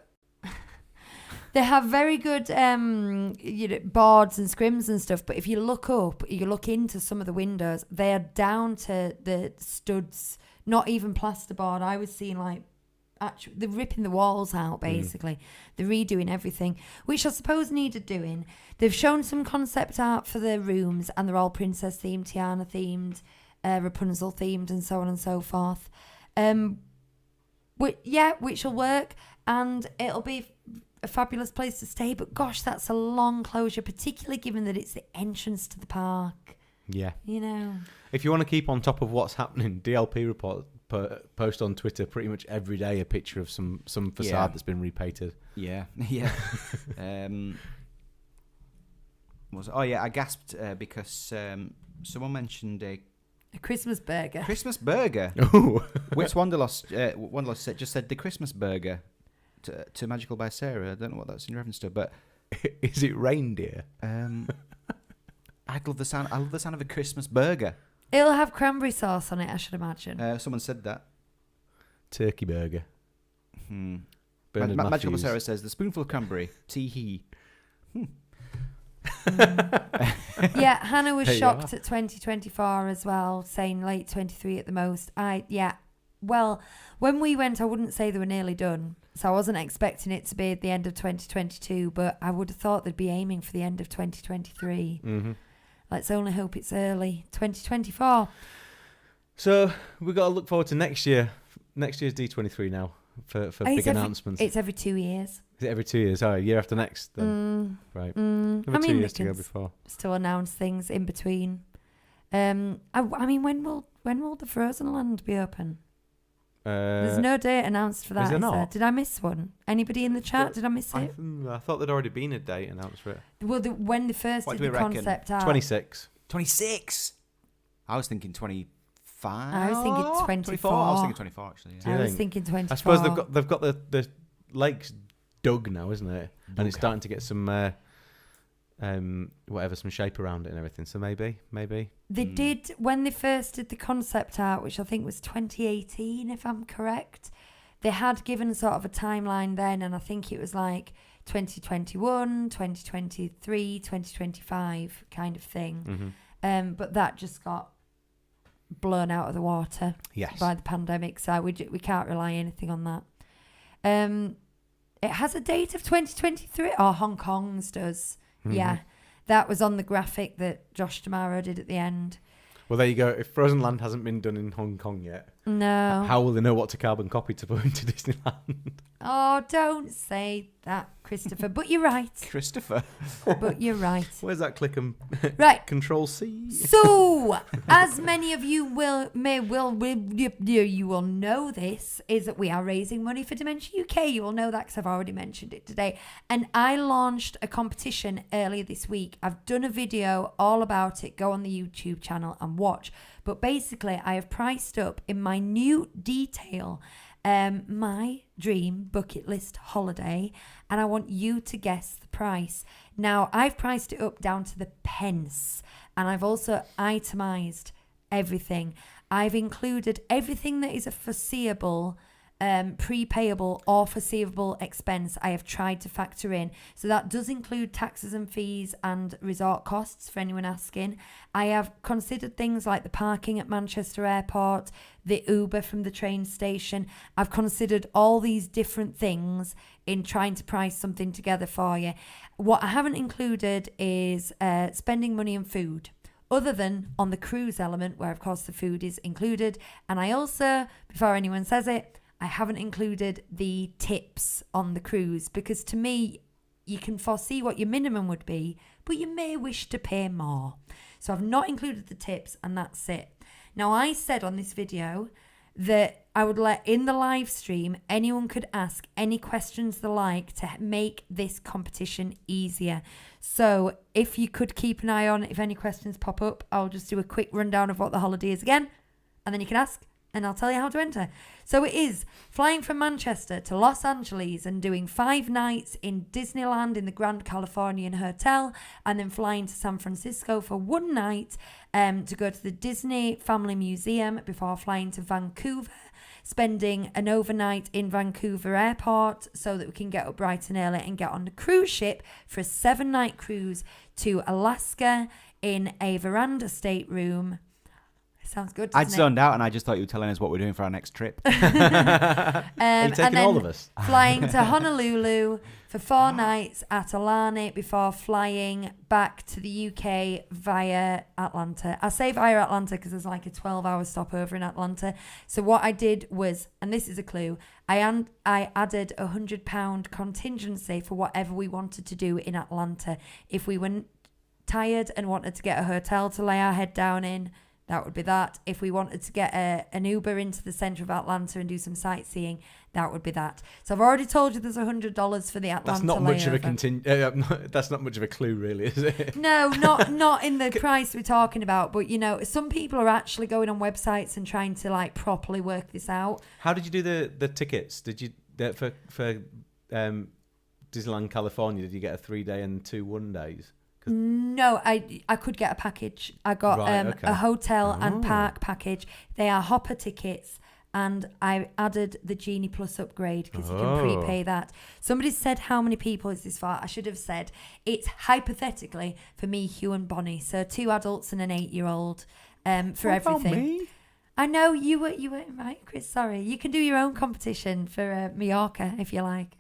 They have very good boards and scrims and stuff, but if you look up, you look into some of the windows, they are down to the studs, not even plasterboard. I was seeing they're ripping the walls out basically. They're redoing everything, which I suppose needed doing. They've shown some concept art for the rooms, and they're all princess themed, Tiana themed, Rapunzel themed, and so on and so forth. Which will work, and it'll be a fabulous place to stay. But gosh, that's a long closure, particularly given that it's the entrance to the park. Yeah. You know. If you want to keep on top of what's happening, DLP post on Twitter pretty much every day a picture of some facade Yeah. that's been repainted. Yeah, yeah. I gasped because someone mentioned a A Christmas burger. Christmas burger. Oh. Which Wanderlust just said the Christmas burger to Magical by Sarah. I don't know what that's in reference to, but Is it reindeer? I love the sound of a Christmas burger. It'll have cranberry sauce on it, I should imagine. Someone said that. Turkey burger. Bernard Magical by Matthews. Sarah says the spoonful of cranberry. Tee hee. Yeah, Hannah was There you shocked are. at 2024 as well, saying late 23 at the most. Well, when we went, I wouldn't say they were nearly done. So I wasn't expecting it to be at the end of 2022, but I would have thought they'd be aiming for the end of 2023. Mm-hmm. Let's only hope it's early 2024. So we've got to look forward to next year. Next year's D23 now for big announcements. It's every 2 years. Is it every 2 years? Oh, year after next then. Right. Every 2 years to go before. Still announce things in between. I mean, when will the Frozen Land be open? There's no date announced for that. is there not? Did I miss one? Anybody in the chat? Did I miss it? I thought there'd already been a date announced for it. Well, when they first What did do we the reckon? concept art. 26. 26. I was thinking 25. I was thinking 24. 24. I was thinking 24 actually. Do Yeah. you I was think? thinking 24. I suppose they've got the lakes dug now, isn't it? And it's starting to get some some shape around it and everything. So maybe. They did, when they first did the concept art, which I think was 2018, if I'm correct, they had given sort of a timeline then, and I think it was like 2021, 2023, 2025 kind of thing. But that just got blown out of the water by the pandemic, so we can't rely anything on that. It has a date of 2023, or Hong Kong's does. Yeah, that was on the graphic that Josh D'Amaro did at the end. Well, there you go. If Frozen Land hasn't been done in Hong Kong yet, no. How will they know what to carbon copy to put into Disneyland? Oh, don't say that, Christopher. But you're right. Christopher. But you're right. Where's that click and Right. Control C? So, as many of you will know this, is that we are raising money for Dementia UK. You will know that because I've already mentioned it today. And I launched a competition earlier this week. I've done a video all about it. Go on the YouTube channel and watch. But basically, I have priced up in minute detail my dream bucket list holiday, and I want you to guess the price. Now, I've priced it up down to the pence, and I've also itemized everything. I've included everything that is a foreseeable, prepayable or foreseeable expense. I have tried to factor in. So that does include taxes and fees and resort costs, for anyone asking. I have considered things like the parking at Manchester Airport, the Uber from the train station. I've considered all these different things in trying to price something together for you. What I haven't included is spending money on food, other than on the cruise element, where of course the food is included. And I also, before anyone says it, I haven't included the tips on the cruise, because to me, you can foresee what your minimum would be, but you may wish to pay more. So I've not included the tips, and that's it. Now, I said on this video that I would let in the live stream, anyone could ask any questions they like to make this competition easier. So if you could keep an eye on if any questions pop up, I'll just do a quick rundown of what the holiday is again, and then you can ask, and I'll tell you how to enter. So it is flying from Manchester to Los Angeles and doing 5 nights in Disneyland in the Grand Californian Hotel, and then flying to San Francisco for 1 night to go to the Disney Family Museum before flying to Vancouver, spending an overnight in Vancouver Airport so that we can get up bright and early and get on the cruise ship for a 7-night cruise to Alaska in a veranda stateroom. Sounds good, doesn't I'd zoned out, and I just thought you were telling us what we're doing for our next trip. Are you taking and then all of us? Flying to Honolulu for 4 nights at Alani before flying back to the UK via Atlanta. I say via Atlanta because there's like a 12-hour stopover in Atlanta. So what I did was, and this is a clue, I added £100 contingency for whatever we wanted to do in Atlanta. If we were tired and wanted to get a hotel to lay our head down in, that would be that. If we wanted to get an Uber into the centre of Atlanta and do some sightseeing, that would be that. So I've already told you there's $100 for the Atlanta That's not much layover. of a that's not much of a clue, really, is it? No, not in the price we're talking about. But you know, some people are actually going on websites and trying to like properly work this out. How did you do the tickets? Did you for Disneyland California? Did you get a 3-day and 2 1-days? No, I could get a package. I got a hotel and park package. They are hopper tickets, and I added the Genie Plus upgrade because you can prepay that. Somebody said, how many people is this for? I should have said, it's hypothetically for me, Hugh and Bonnie. So 2 adults and an 8-year-old for What about everything. me? I know you were right, Chris. Sorry. You can do your own competition for Mallorca if you like.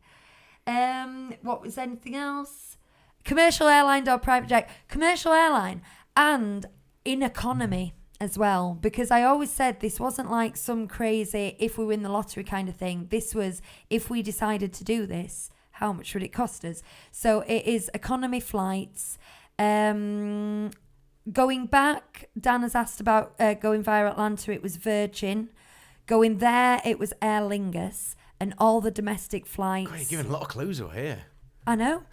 What was anything else? Commercial airline or private jet? Commercial airline, and in economy as well, because I always said this wasn't like some crazy if we win the lottery kind of thing. This was if we decided to do this, how much would it cost us? So it is economy flights. Going back, Dan has asked about going via Atlanta. It was Virgin. Going there, it was Aer Lingus, and all the domestic flights. God, you're giving a lot of clues over here. I know.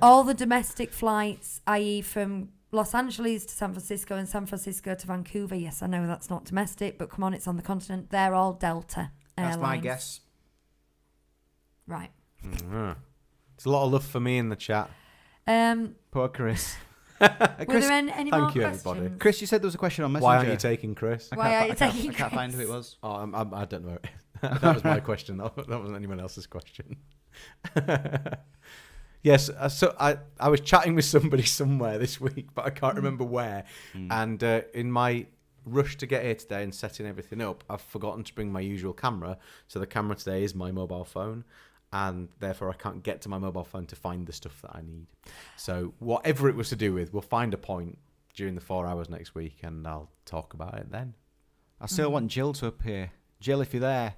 All the domestic flights, i.e. from Los Angeles to San Francisco and San Francisco to Vancouver. Yes, I know that's not domestic, but come on, it's on the continent. They're all Delta Airlines. That's my guess. Right. Mm-hmm. There's a lot of love for me in the chat. Poor Chris. Were Chris, there any thank more you, questions? everybody. Chris, you said there was a question on Messenger. Why aren't you taking Chris? Why are you taking I can't find who Chris? it was. Oh, I don't know. That was my question. That wasn't anyone else's question. Yes, so I was chatting with somebody somewhere this week, but I can't remember where. And in my rush to get here today and setting everything up, I've forgotten to bring my usual camera. So the camera today is my mobile phone, and therefore I can't get to my mobile phone to find the stuff that I need. So whatever it was to do with, we'll find a point during the 4 hours next week, and I'll talk about it then. I still want Jill to appear. Jill, if you're there.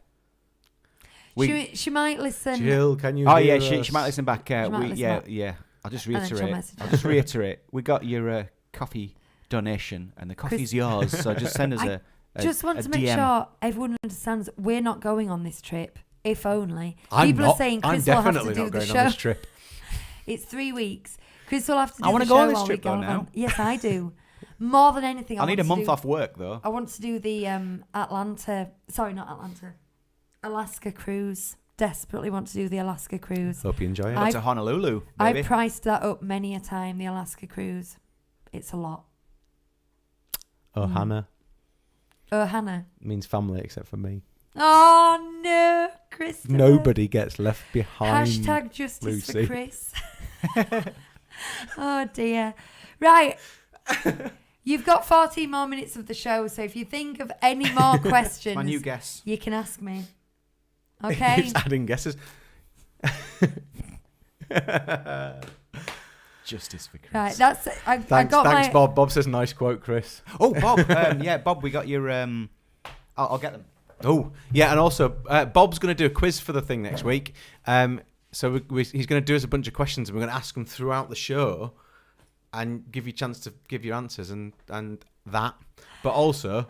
She might listen. Jill, can you? Oh hear yeah, us? she might listen back. might listen back. Yeah. I'll just And then she'll reiterate. message us. We got your coffee donation, and the coffee's yours. So just send us a Just want a to make DM. sure everyone understands we're not going on this trip. If only. I'm People not. are saying I'm Chris will have to definitely do not the going show. on this trip. It's 3 weeks. Chris will have to do I wanna the go show on this while trip we though go now. on. Yes, I do. More than anything, I need a want to month do- off work though. I want to do the Alaska cruise. Desperately want to do the Alaska cruise. Hope you enjoy it. I- To Honolulu, I've baby. priced that up many a time, the Alaska cruise. It's a lot. Hannah Oh, Hannah. means family except for me. Oh, no, Christopher. Nobody gets left behind. Hashtag justice Lucy. for Chris. Oh, dear. Right. You've got 14 more minutes of the show, so if you think of any more questions, My new guess. you can ask me. Okay? Keeps adding guesses. Justice for Chris. Right, that's... I Thanks, got thanks, my... Bob. Bob says nice quote, Chris. Oh, Bob. Yeah, Bob. We got your. I'll get them. Oh, yeah, and also Bob's going to do a quiz for the thing next week. So he's going to do us a bunch of questions, and we're going to ask them throughout the show, and give you a chance to give your answers and that. But also,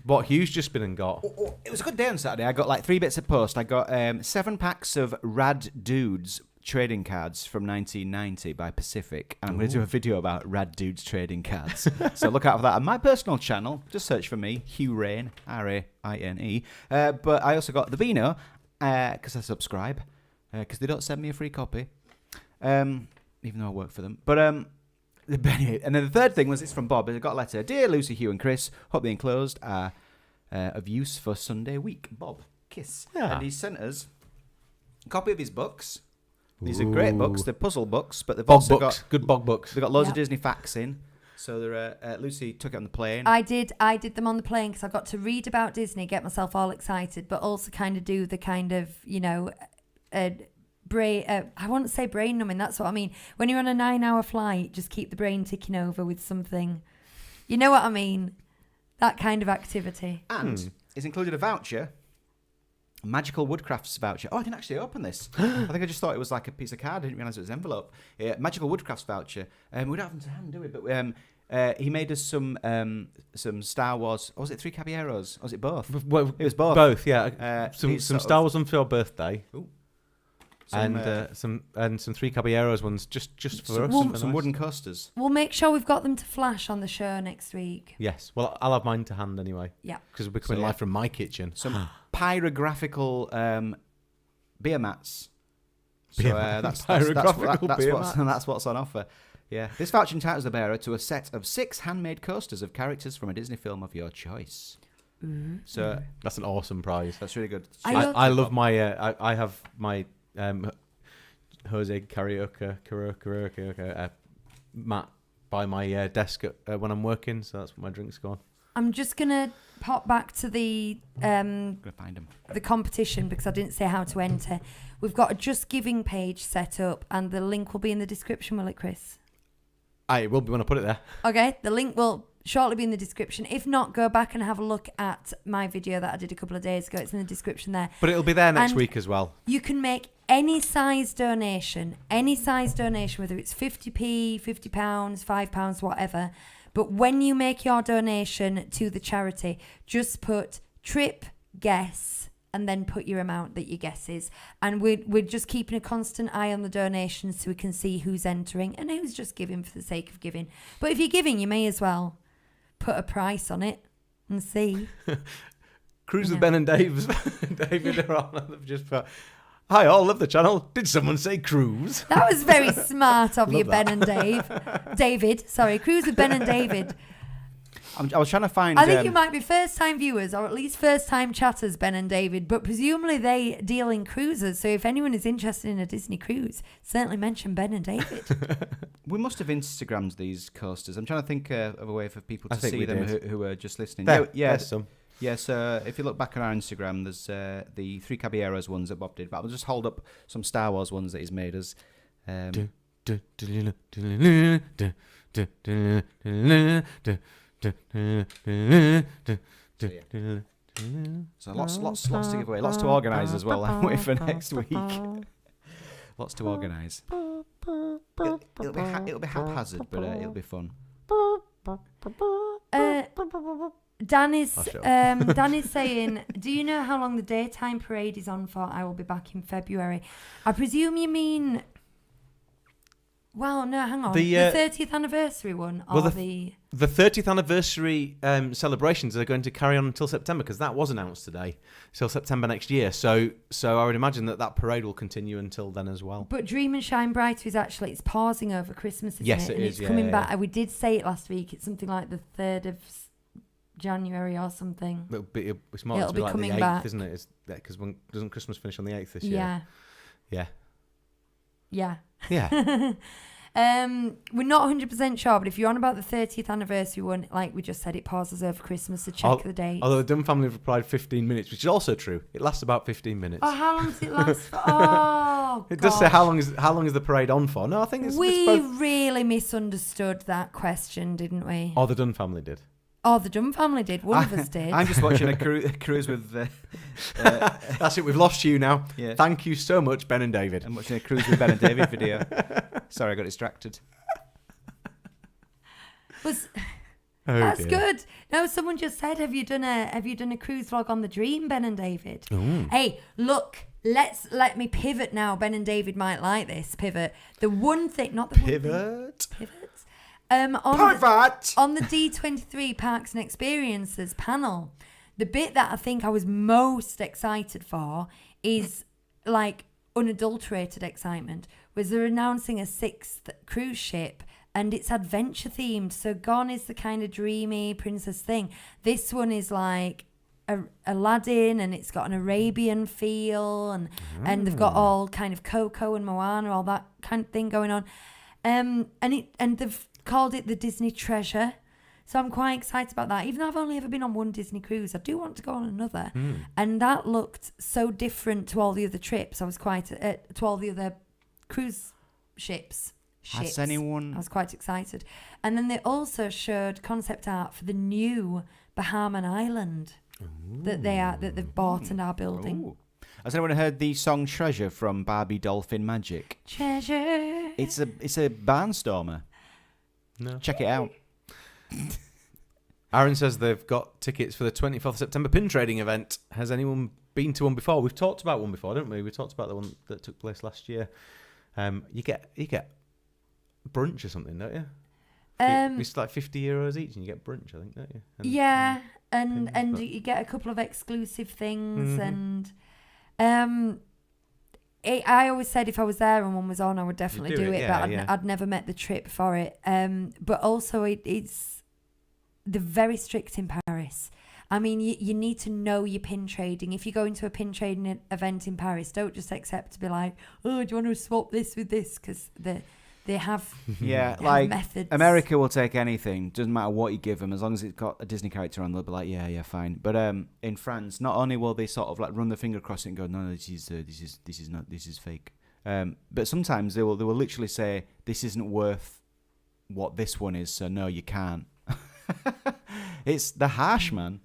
what Hugh's just been and got. It was a good day on Saturday. I got like 3 bits of post. I got 7 packs of Rad Dudes trading cards from 1990 by Pacific. And I'm going to do a video about Rad Dudes trading cards. So look out for that. On my personal channel, just search for me, Hugh Raine, R-A-I-N-E. But I also got the Beano, because I subscribe, because they don't send me a free copy, even though I work for them. But anyway, and then the third thing was this from Bob. I got a letter. Dear Lucy, Hugh and Chris, hope the enclosed are of use for Sunday week. Bob, kiss. Yeah. And he sent us a copy of his books. These are great books. Ooh. They're puzzle books, but they've Bog also books. got Good bog books. they've got loads of Yeah. Disney facts in. So they're Lucy took it on the plane. I did them on the plane because I got to read about Disney, get myself all excited, but also kind of do the kind of, brain. I won't say brain numbing. That's what I mean. When you're on a 9-hour flight, just keep the brain ticking over with something. You know what I mean? That kind of activity. And it's included a voucher. A Magical Woodcrafts voucher. Oh, I didn't actually open this. I think I just thought it was like a piece of card. I didn't realise it was an envelope. Yeah, Magical Woodcrafts voucher. We don't have them to hand, do we? But he made us some Star Wars. Or was it 3 Caballeros? Or was it both? Well, It was both. Both, yeah. Some these sort Star of- Wars on for your birthday, Some, and some 3 Caballeros ones just for us. some wooden coasters. We'll make sure we've got them to flash on the show next week. Yes. Well, I'll have mine to hand anyway. Yeah. Because we're coming So, yeah. live from my kitchen. Some pyrographical beer mats. So Beer mats. that's Pyrographical beer mats. that's what's on offer. Yeah, this voucher entitles the bearer to a set of 6 handmade coasters of characters from a Disney film of your choice. So That's an awesome prize. that's really good. I love my. I have my Jose karaoke mat by my desk when I'm working, so that's where my drink's gone. I'm just going to pop back to the I'm gonna find them. the competition because I didn't say how to enter. We've got a Just Giving page set up and the link will be in the description, will it, Chris? It will be when I put it there. Okay, the link will shortly be in the description. If not, go back and have a look at my video that I did a couple of days ago. It's in the description there. But it'll be there next And- week as well. You can make any size donation, whether it's 50p, £50, £5, whatever. But when you make your donation to the charity, just put trip guess and then put your amount that your guess is. And we're just keeping a constant eye on the donations so we can see who's entering and who's just giving for the sake of giving. But if you're giving, you may as well put a price on it and see. Cruise with Yeah. Ben and Dave's. David are on. They've just put. Hi all, love the channel. Did someone say cruise? That was very smart of you, Love Ben and David. Sorry, cruise with Ben and David. I was trying to find. I think you might be first-time viewers, or at least first-time chatters, Ben and David. But presumably they deal in cruises. So if anyone is interested in a Disney cruise, certainly mention Ben and David. We must have Instagrammed these coasters. I'm trying to think of a way for people to I think see we them did. who are just listening. There's some. Yes, if you look back on our Instagram, there's the Three Caballeros ones that Bob did. But I'll just hold up some Star Wars ones that he's made us. So lots to give away, lots to organise as well. I'm waiting for next week. Lots to organise. It'll be haphazard, but it'll be fun. Dan is saying, do you know how long the daytime parade is on for? I will be back in February. I presume you mean... Well, no, hang on. The 30th anniversary one? Or Well, the 30th anniversary celebrations are going to carry on until September, because that was announced today, till September next year. So I would imagine that parade will continue until then as well. But Dream and Shine Brighter is actually, it's pausing over Christmas, isn't Yes, it? it And is, it's coming yeah. back. We did say it last week. It's something like the 3rd of January or something. It's more It'll to be be like coming the 8th, back. isn't it? Because doesn't Christmas finish on the 8th this Yeah. year? Yeah. Yeah. We're not 100% sure, but if you're on about the 30th anniversary one, like we just said, it pauses over Christmas, so check the date. Although the Dunn family have replied 15 minutes, which is also true. It lasts about 15 minutes. Oh, how long does it last for? Oh, It does say gosh. how long is the parade on for? No, I think it's We both. really misunderstood that question, didn't we? Oh, the Dunn family did. Oh, the Dunn family did. One of us did. I'm just watching a cruise with. That's it. We've lost you now. Yeah. Thank you so much, Ben and David. I'm watching a cruise with Ben and David video. Sorry, I got distracted. That's dear. good. No, someone just said, have you done a cruise vlog on the Dream, Ben and David? Ooh. Hey, look, let me pivot now. Ben and David might like this pivot. The one thing, not the Pivot. one thing, on the D23 Parks and Experiences panel, the bit that I think I was most excited for is like unadulterated excitement, was they're announcing a 6th cruise ship. And it's adventure themed. So Gone is the kind of dreamy princess thing. This one is like Aladdin, and it's got an Arabian feel, and they've got all kind of Coco and Moana, all that kind of thing going on. And they've called it the Disney Treasure. So I'm quite excited about that. Even though I've only ever been on one Disney cruise, I do want to go on another. And that looked so different to all the other trips. I was to all the other cruise ships. Has anyone? I was quite excited. And then they also showed concept art for the new Bahamian island that they've bought and are building. Ooh. Has anyone heard the song Treasure from Barbie Dolphin Magic? Treasure. It's a barnstormer. No. Check it out. Aaron says they've got tickets for the 24th of September pin trading event. Has anyone been to one before? We've talked about one before, didn't we? We talked about the one that took place last year. You get brunch or something, don't you? It's like €50 each, and you get brunch, I think, don't you? And, Yeah, and but- you get a couple of exclusive things, Mhm. and I always said if I was there and one was on, I would definitely do do it, it, yeah, but yeah. I'd never met the trip for it. But also it's they're very strict in Paris. I mean, you need to know your pin trading. If you go into a pin trading event in Paris, don't just accept to be like, oh, do you want to swap this with this? Because they have Yeah, they like have methods. America will take anything. Doesn't matter what you give them, as long as it's got a Disney character on. They'll be like, yeah, fine. But in France, not only will they sort of like run their finger across it and go, no, this is fake. But sometimes they will literally say, this isn't worth what this one is, so no, you can't. They're harsh, man.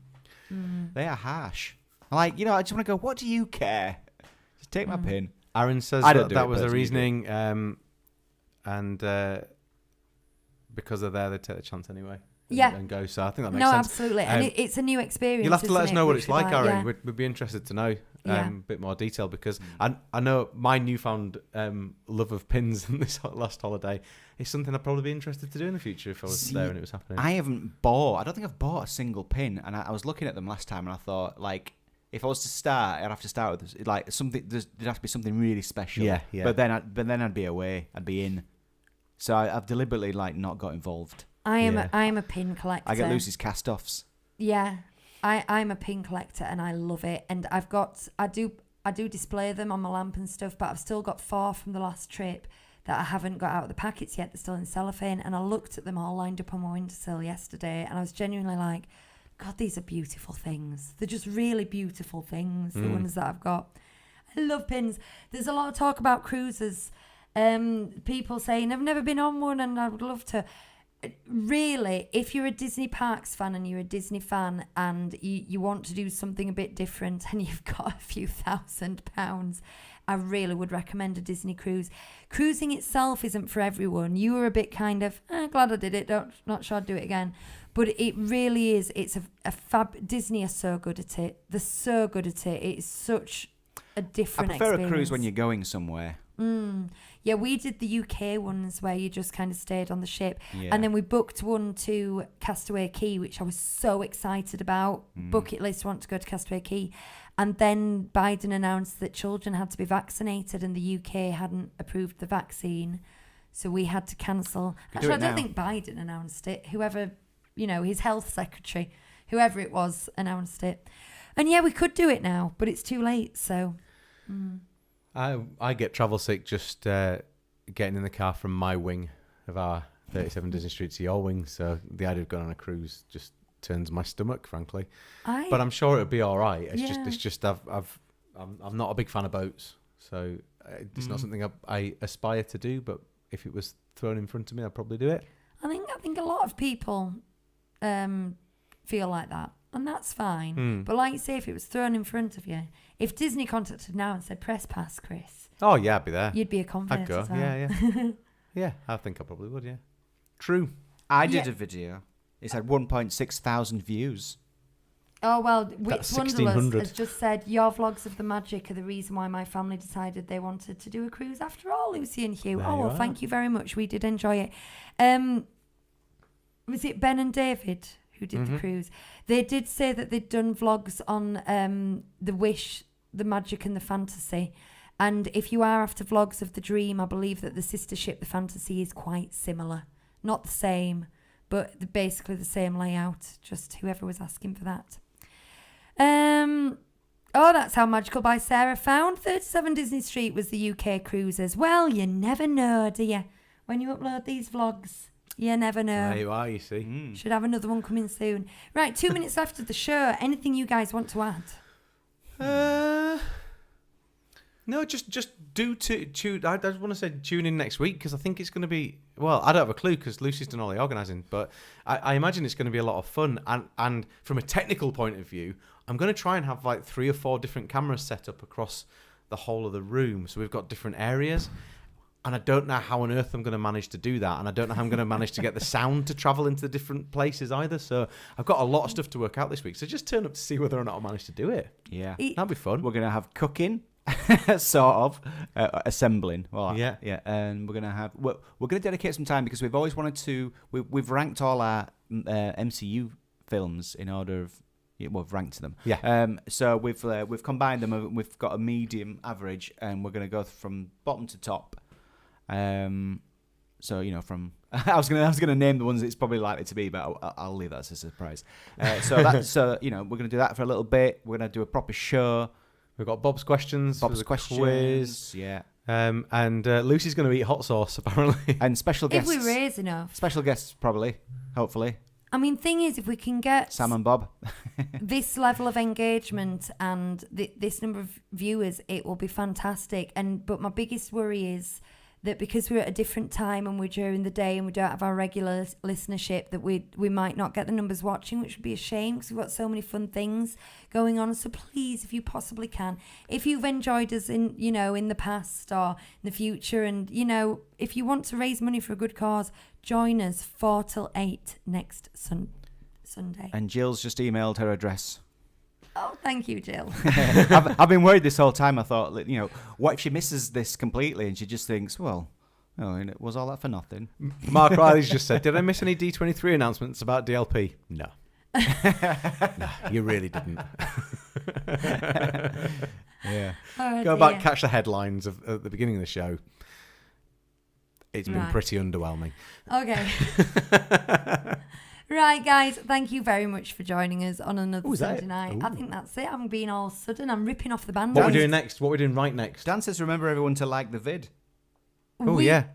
They are harsh. Like, I just want to go, what do you care? Just take my pin. Aaron says I don't do that it was the personally, reasoning, and because they're there, they take the chance anyway. Yeah. And go. So I think that makes No, sense. absolutely. And it's a new experience. You'll have to let us isn't know it? what Which it's we like, Aaron. yeah. We'd be interested to know Yeah. a bit more detail, because I know my newfound love of pins in this last holiday is something I'd probably be interested to do in the future if I was there and it was happening. I don't think I've bought a single pin. And I was looking at them last time and I thought, like, if I was to start, I'd have to start with like something. There'd have to be something really special. Yeah. But then I'd be away. I'd be in. So I've deliberately like not got involved. I am a pin collector. I get Lucy's cast-offs. Yeah, I'm a pin collector and I love it. And I do display them on my lamp and stuff, but I've still got 4 from the last trip that I haven't got out of the packets yet. They're still in cellophane, and I looked at them all lined up on my windowsill yesterday, and I was genuinely like, God, these are beautiful things. They're just really beautiful things, the ones that I've got. I love pins. There's a lot of talk about cruises. People saying, I've never been on one and I would love to. Really, if you're a Disney Parks fan and you're a Disney fan and you want to do something a bit different and you've got a few £1,000, I really would recommend a Disney cruise. Cruising itself isn't for everyone. You were a bit kind of, glad I did it, not sure I'd do it again. But it really is, it's a fab. Disney are so good at it. They're so good at it. It's such a different I prefer experience. a cruise when you're going somewhere. Yeah, we did the UK ones where you just kind of stayed on the ship. Yeah. And then we booked one to Castaway Cay, which I was so excited about. Bucket list, want to go to Castaway Cay. And then Biden announced that children had to be vaccinated and the UK hadn't approved the vaccine. So we had to cancel. Actually, I don't think Biden announced it. Whoever, his health secretary, whoever it was, announced it. And yeah, we could do it now, but it's too late, so... I get travel sick just getting in the car from my wing of our 37 Disney Street to your wing. So the idea of going on a cruise just turns my stomach, frankly. But I'm sure it'll be all right. It's just I'm not a big fan of boats, so it's not something I aspire to do. But if it was thrown in front of me, I'd probably do it. I think a lot of people feel like that. And that's fine. But like you say, if it was thrown in front of you, if Disney contacted now and said, press pass, Chris. Oh, yeah, I'd be there. You'd be a convert I'd go. as well. Yeah. Yeah, I think I probably would, yeah. True. I did a video. It's had 1.6 thousand views. Oh, well, That's Witch Wonderlust 1600. has just said, your vlogs of the magic are the reason why my family decided they wanted to do a cruise after all, Lucy and Hugh. There Oh, you well, are. thank you very much. We did enjoy it. Was it Ben and David who did the cruise? They did say that they'd done vlogs on the Wish, the Magic and the Fantasy. And if you are after vlogs of the Dream, I believe that the sister ship, the Fantasy, is quite similar. Not the same, but basically the same layout. Just whoever was asking for that. Oh, That's How Magical by Sarah found 37 Disney Street was the UK cruises. Well, you never know, do you? When you upload these vlogs, you never know. There you are, you see. Should have another one coming soon. Right, 2 minutes left of the show. Anything you guys want to add? No, just do tune. I just want to say tune in next week because I think it's going to be. Well, I don't have a clue because Lucy's done all the organising, but I imagine it's going to be a lot of fun. And from a technical point of view, I'm going to try and have like 3 or 4 different cameras set up across the whole of the room, so we've got different areas. And I don't know how on earth I'm going to manage to do that, and I don't know how I'm going to manage to get the sound to travel into the different places either. So I've got a lot of stuff to work out this week. So just turn up to see whether or not I manage to do it. Yeah. That'd be fun. We're going to have cooking, sort of, assembling. Well, Yeah. And we're going to dedicate some time because we've always wanted to, we've ranked all our MCU films in order of, we've ranked them. Yeah. So we've combined them, and we've got a medium average, and we're going to go from bottom to top. So from I was gonna name the ones it's probably likely to be, but I'll leave that as a surprise. So we're gonna do that for a little bit. We're gonna do a proper show. We've got Bob's questions. Bob's the questions. Quiz. Yeah. And Lucy's going to eat hot sauce apparently. And special If guests. we raise enough. Special guests probably, hopefully. I mean, thing is, if we can get Sam and Bob. this level of engagement and this number of viewers, it will be fantastic. But my biggest worry is that because we're at a different time and we're during the day and we don't have our regular listenership, that we might not get the numbers watching, which would be a shame because we've got so many fun things going on. So please, if you possibly can, if you've enjoyed us in the past or in the future, and if you want to raise money for a good cause, join us 4 till 8 next Sunday. And Jill's just emailed her address. Oh, thank you, Jill. I've been worried this whole time. I thought, what if she misses this completely and she just thinks, well, and was all that for nothing? Mark Riley's just said, did I miss any D23 announcements about DLP? No. No, you really didn't. Yeah. Oh, Go back, dear. catch the headlines at the beginning of the show. It's been Right. pretty underwhelming. Okay. Right, guys, thank you very much for joining us on another Ooh, is that Sunday it? night. I Ooh. think that's it. I'm being all sudden. I'm ripping off the band. What we're doing next? What we're doing right next? Dan says remember everyone to like the vid. Oh, yeah.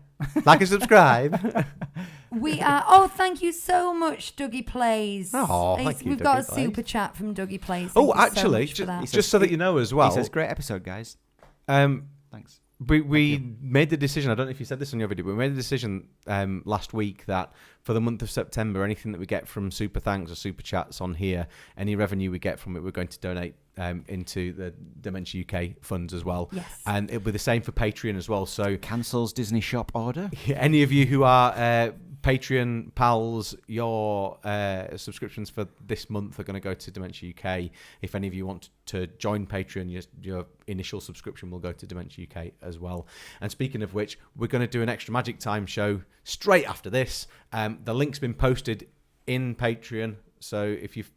Like and subscribe. We are. Oh, thank you so much, Dougie Plays. Oh, thank you, We've got a Dougie Plays. super chat from Dougie Plays. Oh, Thank you so actually, much for that. just so that you know as well. He says, great episode, guys. Thanks. We made the decision, I don't know if you said this on your video, but we made the decision last week that for the month of September, anything that we get from Super Thanks or Super Chats on here, any revenue we get from it, we're going to donate into the Dementia UK funds as well. Yes. And it'll be the same for Patreon as well. So Cancels Disney shop order. any of you who are Patreon pals, your subscriptions for this month are going to go to Dementia UK. If any of you want to join Patreon, your initial subscription will go to Dementia UK as well. And speaking of which, we're going to do an Extra Magic Time show straight after this. The link's been posted in Patreon. So if you've,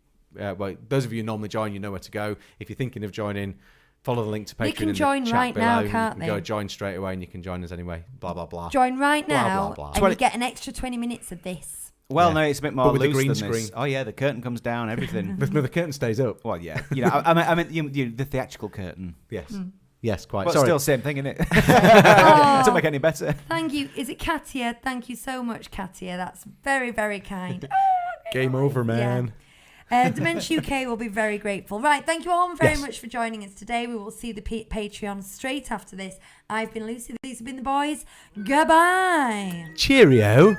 those of you who normally join, you know where to go. If you're thinking of joining, follow the link to Patreon. They can in the join chat right below. now, You can't can they? go join straight away and you can join us anyway. Blah, blah, blah. Join right Blah, now, blah, blah. and you get an extra 20 minutes of this. Well, Yeah. no, it's a bit more But with the loose green than screen. this. Oh yeah, the curtain comes down, everything. The curtain stays up. Well, yeah, you know, I meant the theatrical curtain. Yes. Yes, quite. But Sorry. still, same thing, innit? Oh, Doesn't make it any better. thank you. Is it Katia? Thank you so much, Katia. That's very, very kind. Game over, man. Dementia UK will be very grateful. Right, thank you all very Yes. much for joining us today. We will see the Patreon straight after this. I've been Lucy. These have been the boys. Goodbye. Cheerio.